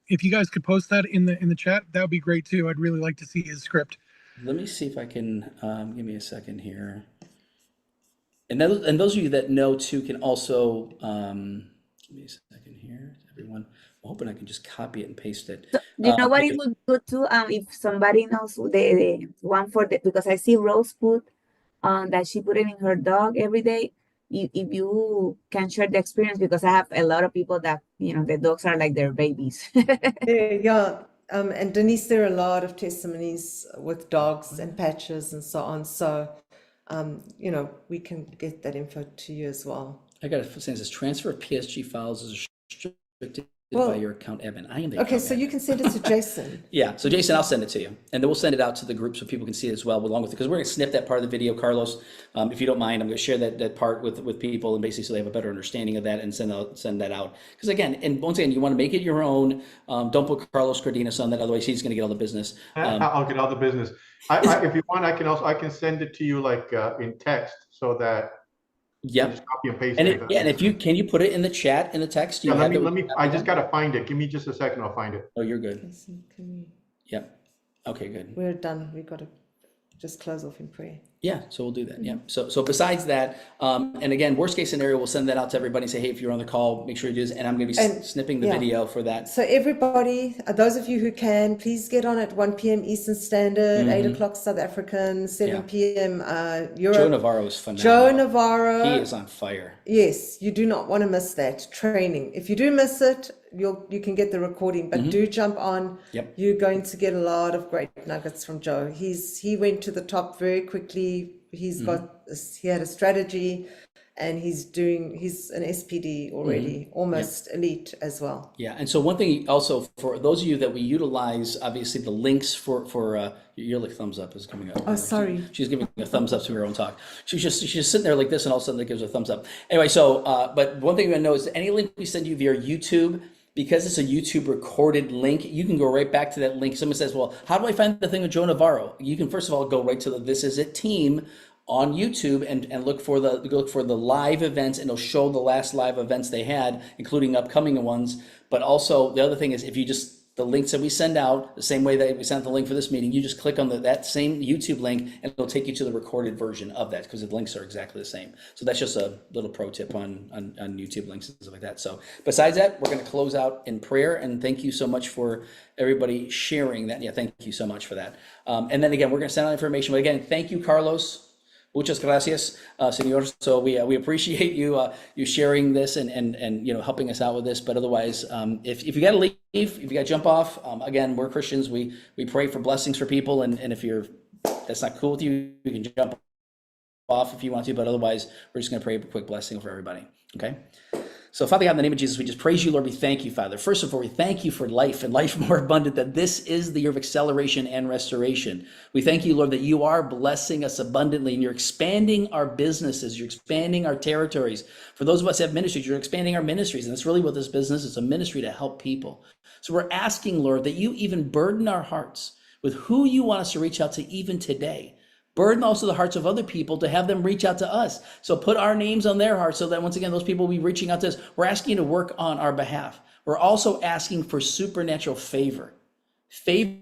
if you guys could post that in the chat, that would be great too. I'd really like to see his script. Let me see if I can, give me a second here. And those of you that know too can also, give me a second here, everyone. I'm hoping I can just copy it and paste it. So, you know what it would be good too? If somebody knows the one for the, because I see Rose put that she put it in her dog every day. If you can share the experience, because I have a lot of people that, the dogs are like their babies. Yeah. And Denise, there are a lot of testimonies with dogs and patches and so on. So, we can get that info to you as well. I got it saying this transfer of PSG files is restricted Well, by your account admin. I am the Okay, account so admin. you can send it to Jason. Yeah, so Jason, I'll send it to you, and then we'll send it out to the group so people can see it as well, along with it, because we're going to snip that part of the video, Carlos. If you don't mind, I'm going to share that part with people, and basically so they have a better understanding of that, and send that out. Because again, and once again, you want to make it your own. Don't put Carlos Cardenas on that, otherwise he's going to get all the business. I'll get all the business. If you want, I can send it to you like in text so that you Yep. just copy and paste And it. and if you can you put it in the chat in the text? Do you Yeah, have let me. it? I just gotta find it. Give me just a second. I'll find it. Oh, you're good. Jason, Yep. Okay, good. we're done. We've got to just close off in prayer. Yeah, so we'll do that. Yeah. So besides that, and again, worst case scenario, we'll send that out to everybody and say, hey, if you're on the call, make sure you do this. And I'm going to be And- snipping the yeah. video for that. So everybody, those of you who can, please get on at 1 p.m. Eastern Standard, 8 o'clock South African, 7 p.m. Europe. Joe Navarro is phenomenal. Joe Navarro. He is on fire. Yes, you do not want to miss that training. If you do miss it, you can get the recording, but do jump on. Yep. You're going to get a lot of great nuggets from Joe. He went to the top very quickly. He had a strategy, and he's an SPD already, almost elite as well. Yeah, and so one thing also for those of you that we utilize, obviously the links for your like thumbs up is coming up. Oh, sorry. She's giving a thumbs up to her own talk. She's just sitting there like this, and all of a sudden it gives her a thumbs up. Anyway, so but one thing you want to know is any link we send you via YouTube, because it's a YouTube recorded link, you can go right back to that link. Someone says, well, how do I find the thing with Joe Navarro? You can first of all go right to the This Is It team on YouTube and look for the live events, and it'll show the last live events they had, including upcoming ones. But also the other thing is, if you just the links that we send out, the same way that we sent the link for this meeting, you just click on that same YouTube link, and it'll take you to the recorded version of that, because the links are exactly the same. So that's just a little pro tip on YouTube links and stuff like that. So besides that, we're going to close out in prayer, and thank you so much for everybody sharing that. Yeah, thank you so much for that. And then again, we're going to send out information. But again, thank you, Carlos. Muchas gracias, Senor. So we appreciate you you sharing this and helping us out with this. But otherwise, if you got to leave, if you got to jump off, again, we're Christians. We pray for blessings for people, and if that's not cool with you, you can jump off if you want to. But otherwise, we're just going to pray a quick blessing for everybody. Okay. So, Father God, in the name of Jesus, we just praise you, Lord. We thank you, Father. First of all, we thank you for life and life more abundant, that this is the year of acceleration and restoration. We thank you, Lord, that you are blessing us abundantly and you're expanding our businesses. You're expanding our territories. For those of us who have ministries, you're expanding our ministries. And that's really what this business is, a ministry to help people. So we're asking, Lord, that you even burden our hearts with who you want us to reach out to even today. Burden also the hearts of other people to have them reach out to us. So put our names on their hearts so that once again, those people will be reaching out to us. We're asking you to work on our behalf. We're also asking for supernatural favor. Favor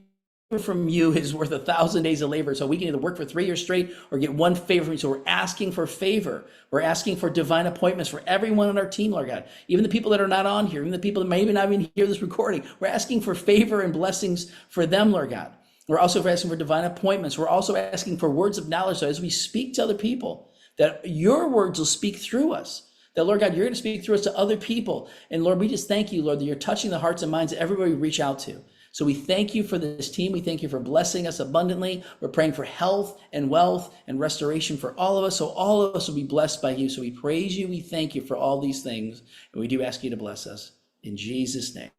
from you is worth 1,000 days of labor. So we can either work for 3 years straight or get one favor from you. So we're asking for favor. We're asking for divine appointments for everyone on our team, Lord God. Even the people that are not on here, even the people that may not even hear this recording. We're asking for favor and blessings for them, Lord God. We're also asking for divine appointments. We're also asking for words of knowledge. So as we speak to other people, that your words will speak through us. That, Lord God, you're going to speak through us to other people. And Lord, we just thank you, Lord, that you're touching the hearts and minds of everybody we reach out to. So we thank you for this team. We thank you for blessing us abundantly. We're praying for health and wealth and restoration for all of us. So all of us will be blessed by you. So we praise you. We thank you for all these things. And we do ask you to bless us. In Jesus' name,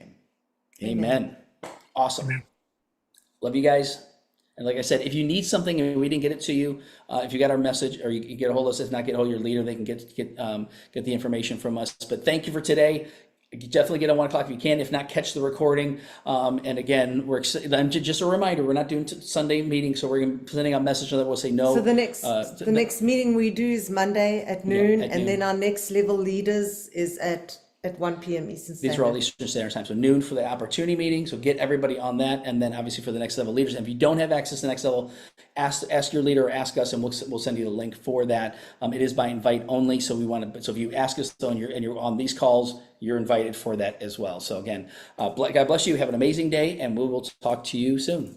amen. Awesome. Amen. Love you guys. And like I said, if you need something and we didn't get it to you, if you got our message or you can get a hold of us, if not, get a hold of your leader, they can get the information from us. But thank you for today. Definitely get on 1 o'clock if you can. If not, catch the recording. And again, just a reminder, we're not doing Sunday meetings, so we're sending out a message that will say no. So the next meeting we do is Monday at noon, at and noon. then our next level leaders is at 1 p.m. Eastern Standard. These are all Eastern Standard Time. So noon for the opportunity meeting. So get everybody on that. And then obviously for the next level leaders. And if you don't have access to the next level, ask your leader or ask us and we'll send you the link for that. It is by invite only. So so if you ask us and you're on these calls, you're invited for that as well. So again, God bless you. Have an amazing day and we will talk to you soon.